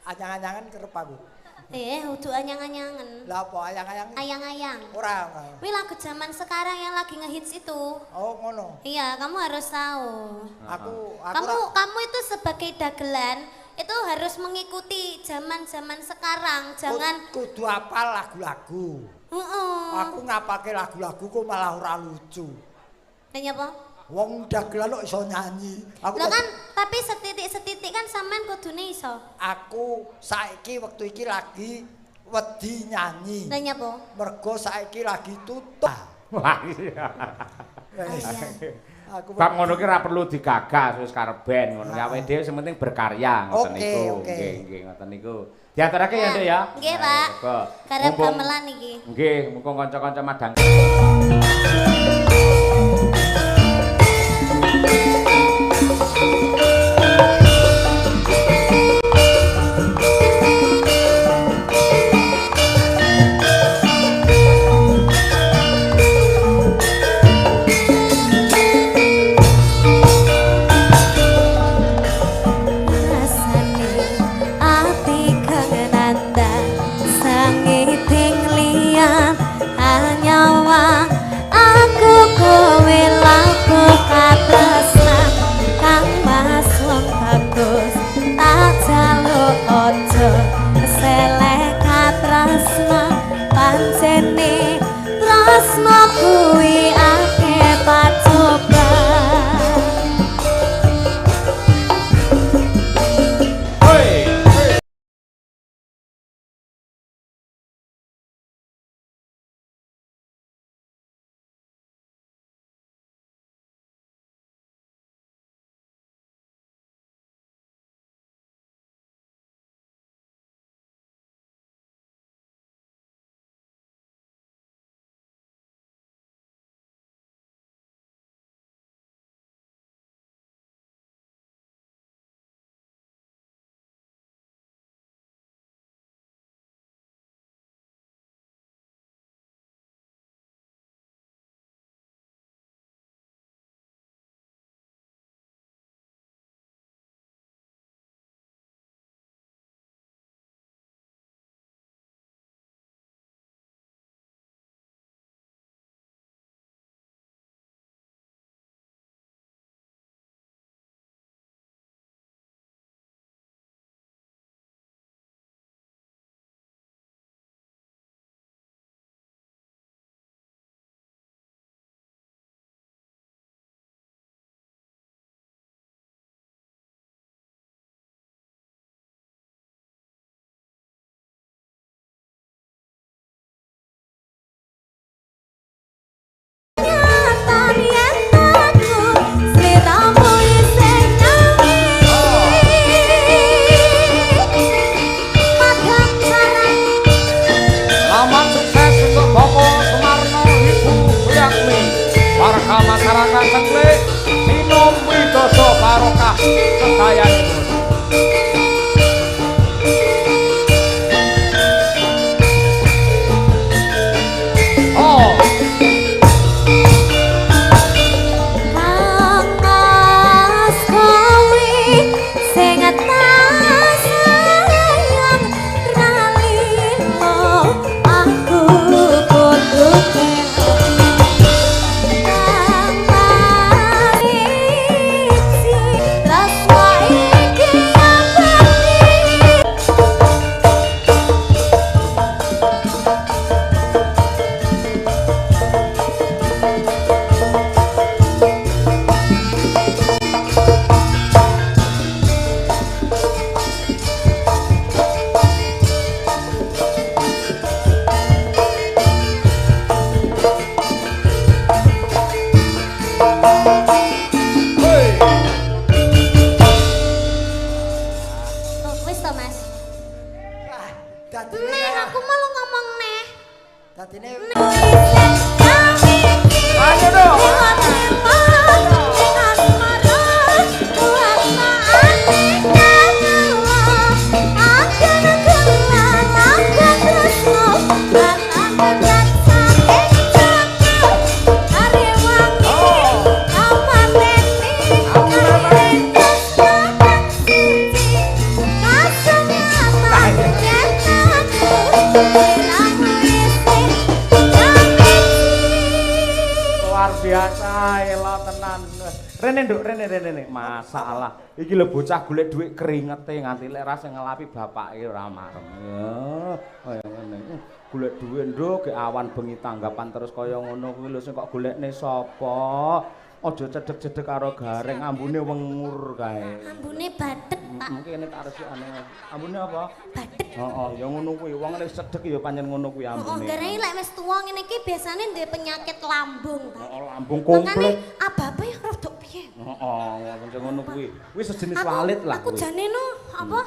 Ayang-ayangan kerep aku. Kudu anyang-anyangen. Lah apa ayang-ayang? Ayang-ayang. Ora. Wih lagu zaman sekarang yang lagi ngehits itu. Oh, ngono. Iya, kamu harus tahu. Kamu itu sebagai dagelan itu harus mengikuti zaman-zaman sekarang. Jangan kudu apal lagu-lagu. Aku ngapake lagu-lagu kok malah ora lucu. Nanya apa? Wong dagelan kok iso nyanyi. Lho kan, tapi setitik-setitik kan sampean kudune iso. Aku saiki wektu iki lagi wedi nyanyi. Nanya apa? Mergo saiki lagi tutup. Wah iya. Aku bab ngono ki ora perlu digagas wis karep ben ngono. Awake dhewe sing penting berkarya ngoten niku. Nggih, ngoten niku. Diaturake ya, Nduk ya. Nggih, Pak. Karep gamelan iki. Nggih, mumpung kanca-kanca madang. Dadine Neh kaya aku malu ngomong neh. dadine Ayo dong. Luar biasa, elo tenan. Rene nduk, rene. Masalah. Iki lho bocah golek dhuwit keringete nganti lek ra sing ngelapi bapake ora marem. Ya, kaya ngene. Golek dhuwit nduk ge awan bengi tanggapan terus kaya ngono kuwi lho sing kok golekne sapa? Aja cedhek-cedhek karo gareng, ambune wengur kae. Ambune badet, Pak. Kene tak resikane. Ambune apa? Badet. Heeh, ya ngono kuwi. Wong nek cedhek ya pancen ngono kuwi Oh, ambune. garane lek wis tuwa ngene iki biasane ndek penyakit lambung, Pak. Heeh, lambung Makane komplit. ababe rada piye? Heeh, pancen ngono kuwi. Kuwi sejenis walit lah Aku kuwi. jane no apa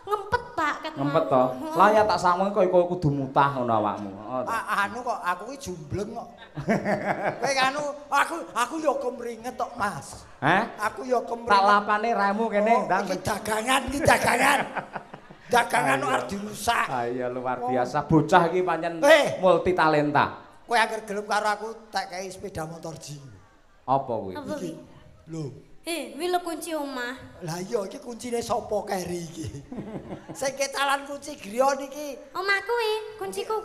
ngempet, Pak, ket mau. Ngempet to. Lah ya tak sawang kok kudu mutah ngono awakmu. Heeh. anu kok aku ki jumbleng kok. Kowe anu aku ya kemringet tok, Mas. Hah? Aku ya Tak kemringet. lapane raimu kene ndang. Iki dagangan, iki dagangan. Dagangan Ayo. arep dirusak. Ah iya luar biasa. Bocah iki pancen multi talenta. Kowe anggere gelem karo aku tak kei sepeda motor ji. Apa kuwi? Apa kuwi? Lho, Wi lho kunci omah. lah iya iki kuncine sapa keri iki? Sing ketalan kunci griya niki. Omah kuwi, kunciku.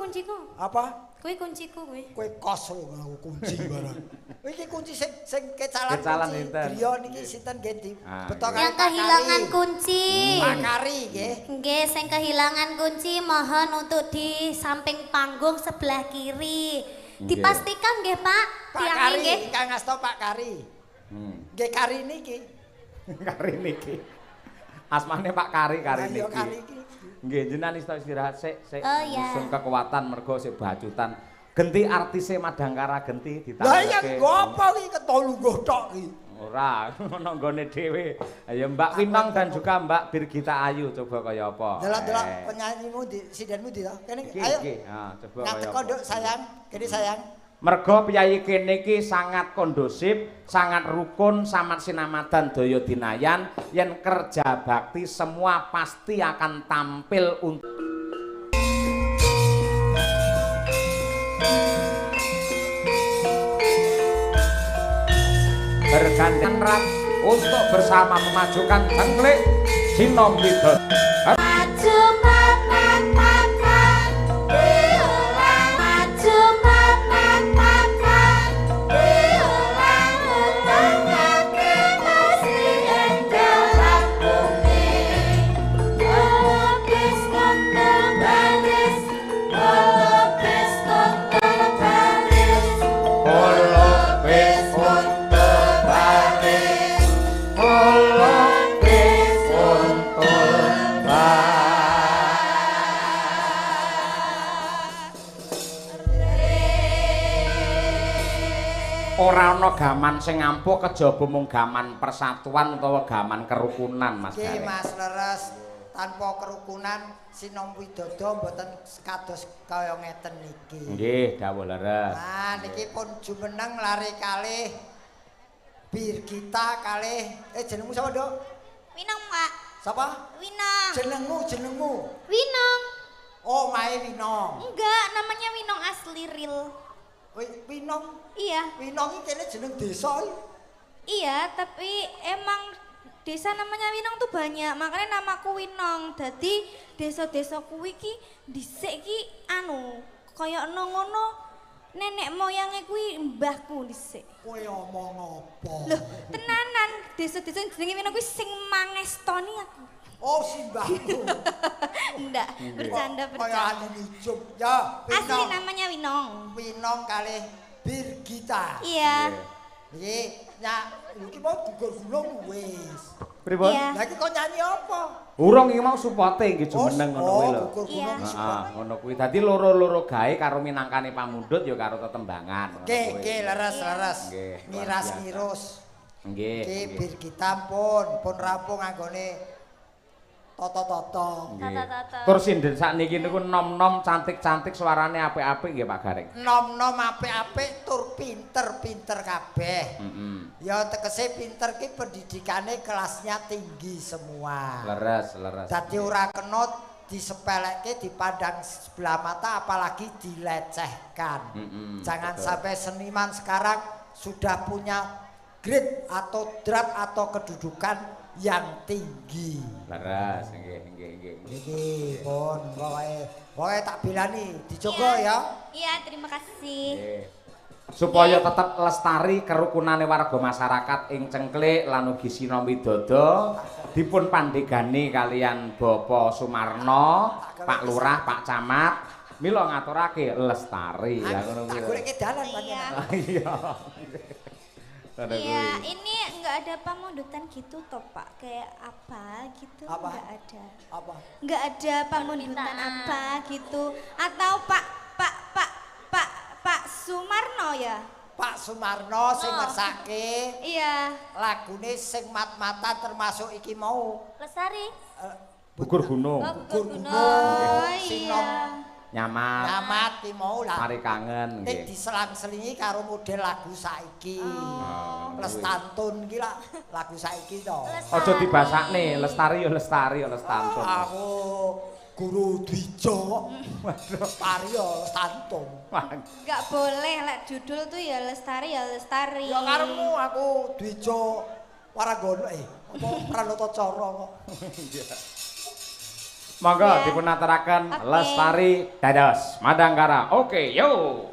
Apa? Kuwi kunciku kuwi. Kowe kos lho aku kunci barang. Iki kunci sing kecalan Kecalan kunci sinten? griya niki sinten nggih di Ah, betok Yang kehilangan kunci. Pak Kari nggih. Nggih, sing kehilangan kunci mohon untuk di samping panggung sebelah kiri. Nggih. Dipastikan nggih, Pak. Pak Tiang Kari, nggih. Kang Asto Pak Kari. Nggih Kari niki. Kari niki. Asmane Pak Kari Lah iya niki. Kari iki. Nggih, jenengan istirahat sik. Oh, iya. Nyusun kekuatan mergo sik bacutan. Genti artise Madangkara genti Lah iya ditambahke. ngopo iki ketolungguh tok iki. Ora, ono nggone dhewe. Ayo Mbak Winong dan juga Mbak Birgita Ayu coba kaya apa. Delok-delok penyanyimu di sindenmu di to. Kene Iki, ayo. iki. Ha, coba kaya Ngateko apa. nduk sayang. Kene sayang. Mergo piyayi kene iki sangat kondusif, sangat rukun, sangat sinamadan daya dinayan, yen kerja bakti semua pasti akan tampil untuk bergandengan erat untuk bersama memajukan Cengklik Sinom Widodо. Maju papat papat, diulang maju papat papat, diulang utang hati mesti dalam bumi. Pelukis kotor baris, pelukis kotor baris, Pelukis untuk baris, pelukis untuk baris. Ora ana gaman sing ampuh kejaba mung gaman persatuan utawa gaman kerukunan Mas Nggih Gareng. Mas leres tanpa kerukunan Sinom Widodо mboten kados kaya ngeten niki. Nggih, dawuh leres. Nah niki pun jumeneng lari kalih Birgita kalih jenengmu sapa, Nduk? Winong, Pak. Sapa? Winong. Jenengmu. Winong. Oh, Mae Winong. Enggak, namanya Winong asli real. Winong. Iya. Winong iki kene jeneng desa iki. Iya, tapi emang desa namanya Winong tuh banyak, makanya namaku Winong. Dadi desa-desa kuwi ki dhisik ki anu, kaya ngono nenek moyange kuwi mbahku dhisik. Kowe omong apa? Loh, tenanan, desa-desa jenenge Winong kuwi sing mangestoni aku. Oh, simbahku. Ndak, bercanda. Kaya ahli nijum. Ya, Asli Winong. namanya Winong. Winong kalih Birgita. Iya. Nggih, nyak iki mau gugur gulung wis. Pripun? Iya. Lah iki kok nyanyi apa? Urung iki mau supote nggih jumeneng ngono kuwi lho. gugur Iya. gulung Heeh, ngono kuwi. Dadi loro-loro gawe karo minangkane pamundhut ya karo tetembangan. ngono Nggih, kuwi. nggih leres. Nggih, luar Miras biasa. ngirus. Nggih. Nggih, nggih. Birgita pun rampung anggone Toto-toto. Nggih. Tata-tata. Tur sinden sakniki niku nom-nom cantik-cantik suarane apik-apik nggih Pak Gareng. Nom-nom apik-apik tur pinter-pinter kabeh. Ya tegese pinter ki pendidikane kelasnya tinggi semua. Leres, leres. Dadi ora kena disepelekke dipandang sebelah mata apalagi dilecehkan. Jangan betul. sampai seniman sekarang sudah punya grade atau drat atau kedudukan yang tinggi. Leres, nggih. Iki pun pokoke tak bilani dijogo ya. Iya, terima kasih. Nggih. Supaya tetap lestari kerukunane warga masyarakat ing Cengklik lan ugi Sinom Widodo dipun pandegani kalian Bapak Sumarno, Pak Lurah, Pak Camat. Mila ngaturake lestari ya ngono Tak kuwi. goleke dalan panjenengan. Iya. Iya, ini nggak ada pamundutan gitu toh Pak, kayak apa gitu? Apa? Nggak ada. Apa? Nggak ada pamundutan apa gitu? Atau Pak Sumarno ya? Pak Sumarno sing ngersake Iya. lagune sing mat-matan termasuk iki mau Lestari. Bukur gunung, Gugur gunung. Oh Sinom iya. nyamat, Nyamat ki mau lah. mari kangen Nek nggih. diselang-selingi karo model lagu saiki. Oh, Lestantun ki lah lagu saiki to. Aja dibasakne, lestari ya lestari ya lestantun. Aku Guru Dwijo. Lestari ya lestantun. Nggak boleh, lek judul tuh ya lestari ya lestari. Ya karepmu aku Dwijo Waragono apa Pranatacara kok. Monggo Ya. dipun aturaken Oke. Lestari dados Madangkara. Oke, yo.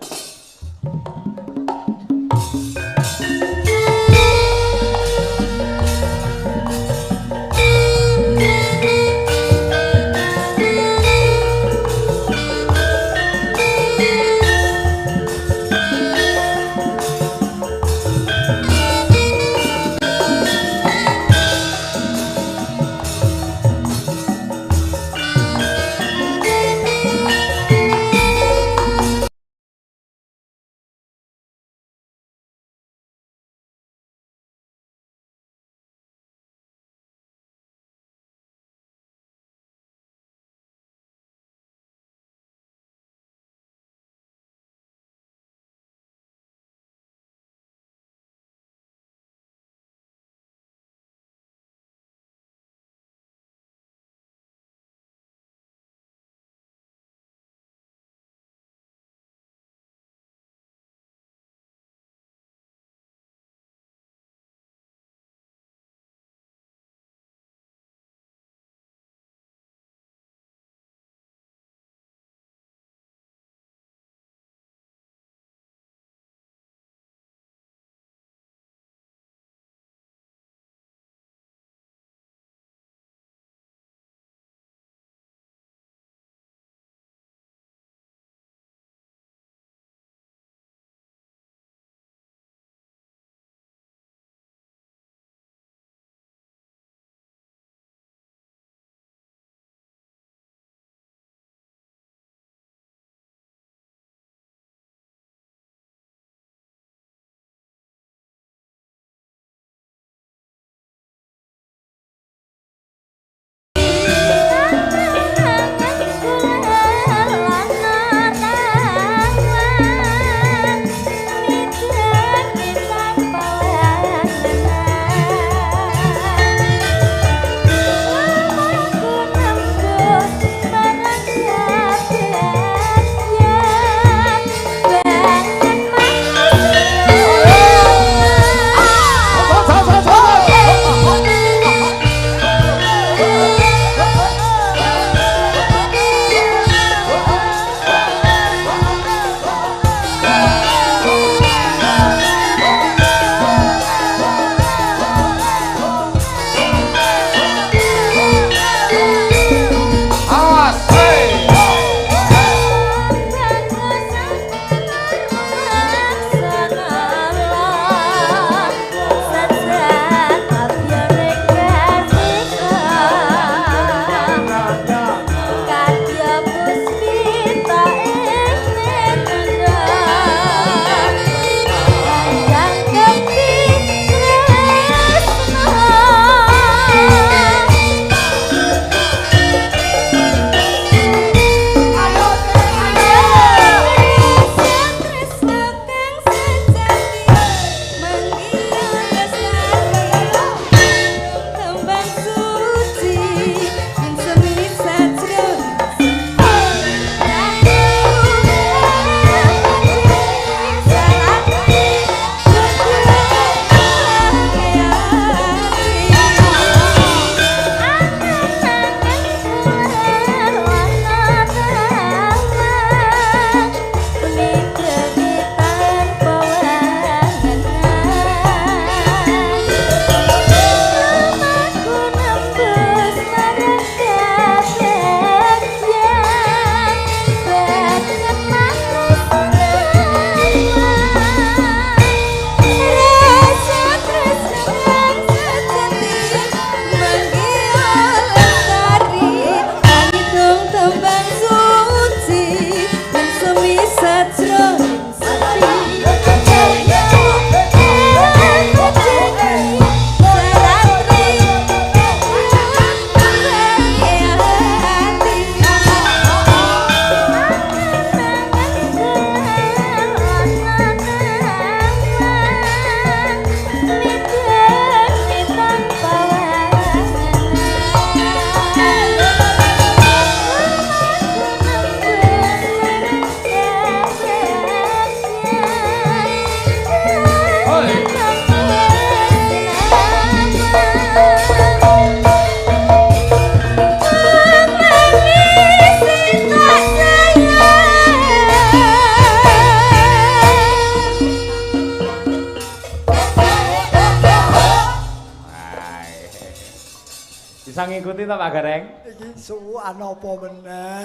Bisa ngikuti ta Pak Gareng? Iki suwan apa meneh.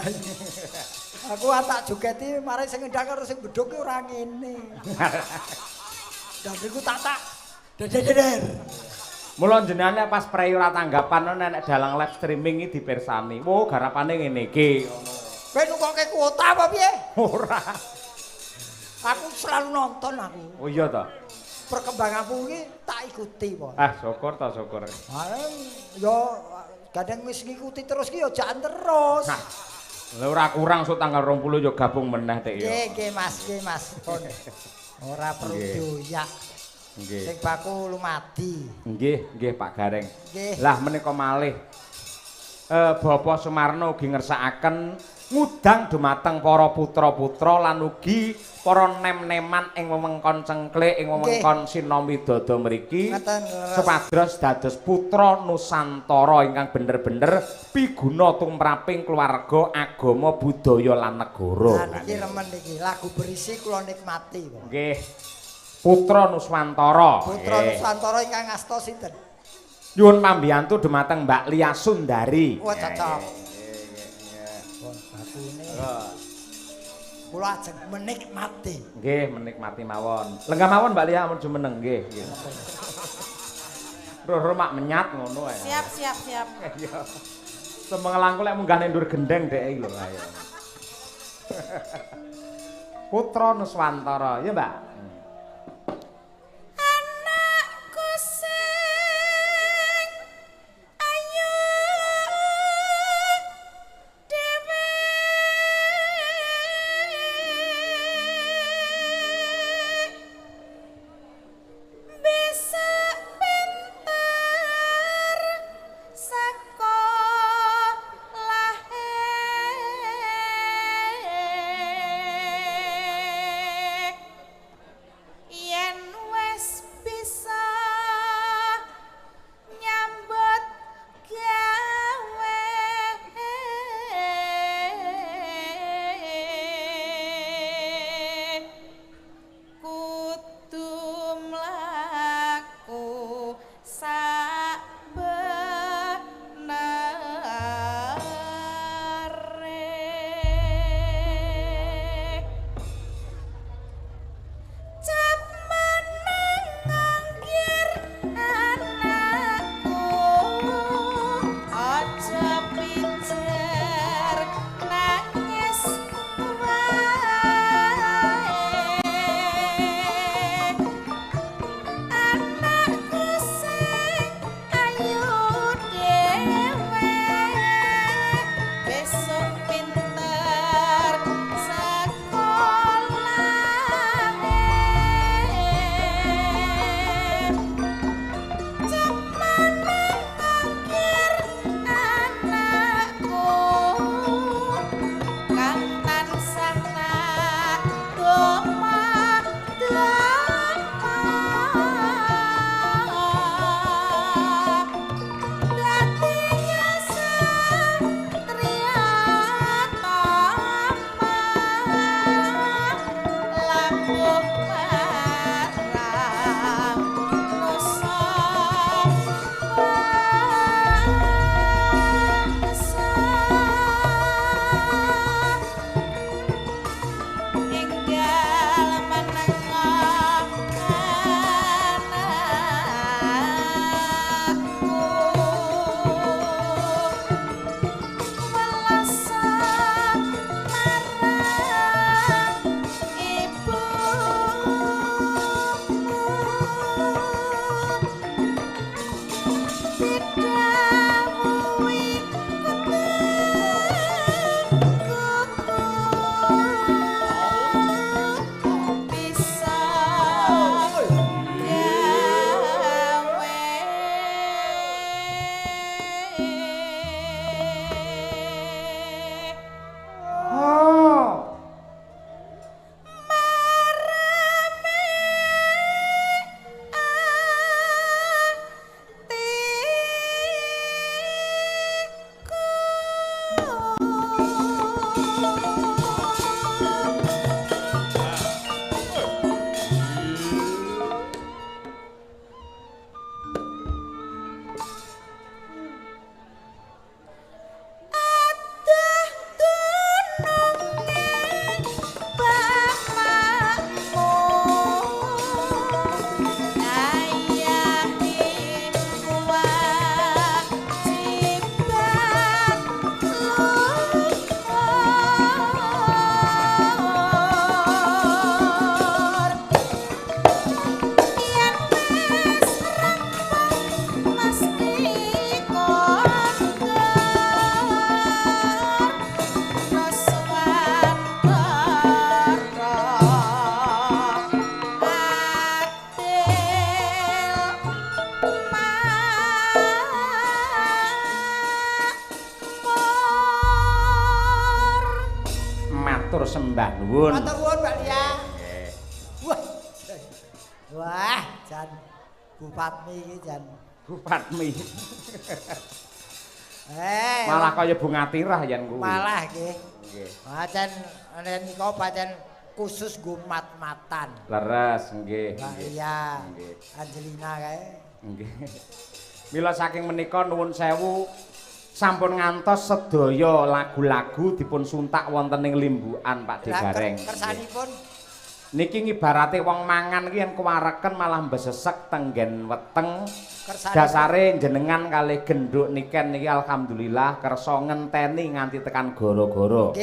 Aku tak jogeti mari sing ngendang karo sing bedhok ki ora ngene. Dan iku tak deder. Mula jenengan pas prei ora tanggapan nek dalang live streaming iki dipirsani. Wo garapane ngene iki ngono. Kowe nukoke kuota apa piye? Ora. Aku selalu nonton aku. Oh iya ta. Perkembanganmu iki tak ikuti po. Ah syukur ta syukur. Yo kadang wis ngikuti terus ki yo jangan terus. Nah. Lha ora kurang sok tanggal 20 yo gabung meneh tek yo. Nggih Mas. Pun. Ora perlu doyak. Nggih. Sing baku lumadi. Nggih Pak Gareng. Nggih. Lah menika malih Bapak Sumarno ugi ngersakaken ngudang dumateng para putra-putra lan ugi para nem-neman ing wewengkon Cengklik ing wewengkon Sinomidada mriki supados dados putra Nusantara ingkang bener-bener piguna tumraping keluarga, agama, budaya lan negara. Lah niki remen niki lagu berisi kula nikmati. Nggih. Putra Nuswantara. Putra Nuswantara ingkang asta sinten? Nyuwun pambiyantu dumateng Mbak Lia Sundari. Wah cocok. Pun bakune. Kula ajeng menikmati. Nggih, menikmati mawon. Lenggah mawon Mbak Lia amun jumeneng nggih. Roh mak menyat ngono ae. Siap. Iya. Semengelangku lek munggah ndur gendeng dhek iki lho ayo. Putra Nuswantara, ya Mbak. Anakku sing ayu dhewe bisa pinter sekolahe matur sembah nuwun. Matur nuwun Mbak Lia. Wah. Wah, jan Bupatmi iki jan. Bupatmi. Malah kaya bunga tirah yen kuwi. Malah nggih. Nggih. Pancen nika pancen khusus nggo mat-matan. Leres nggih. Mbak nggih. Lia. Nggih. Angelina kae. Nggih. Mila saking menika nuwun sewu sampun ngantos sedaya lagu-lagu dipun suntak wonten ing limbukan Pak Degareng. Kersanipun niki ngibarate wong mangan ki yen kuwareken malah mbesesek tenggen weteng. kersanipun Dasare jenengan kalih genduk niken niki alhamdulillah kersa ngenteni nganti tekan goro-goro.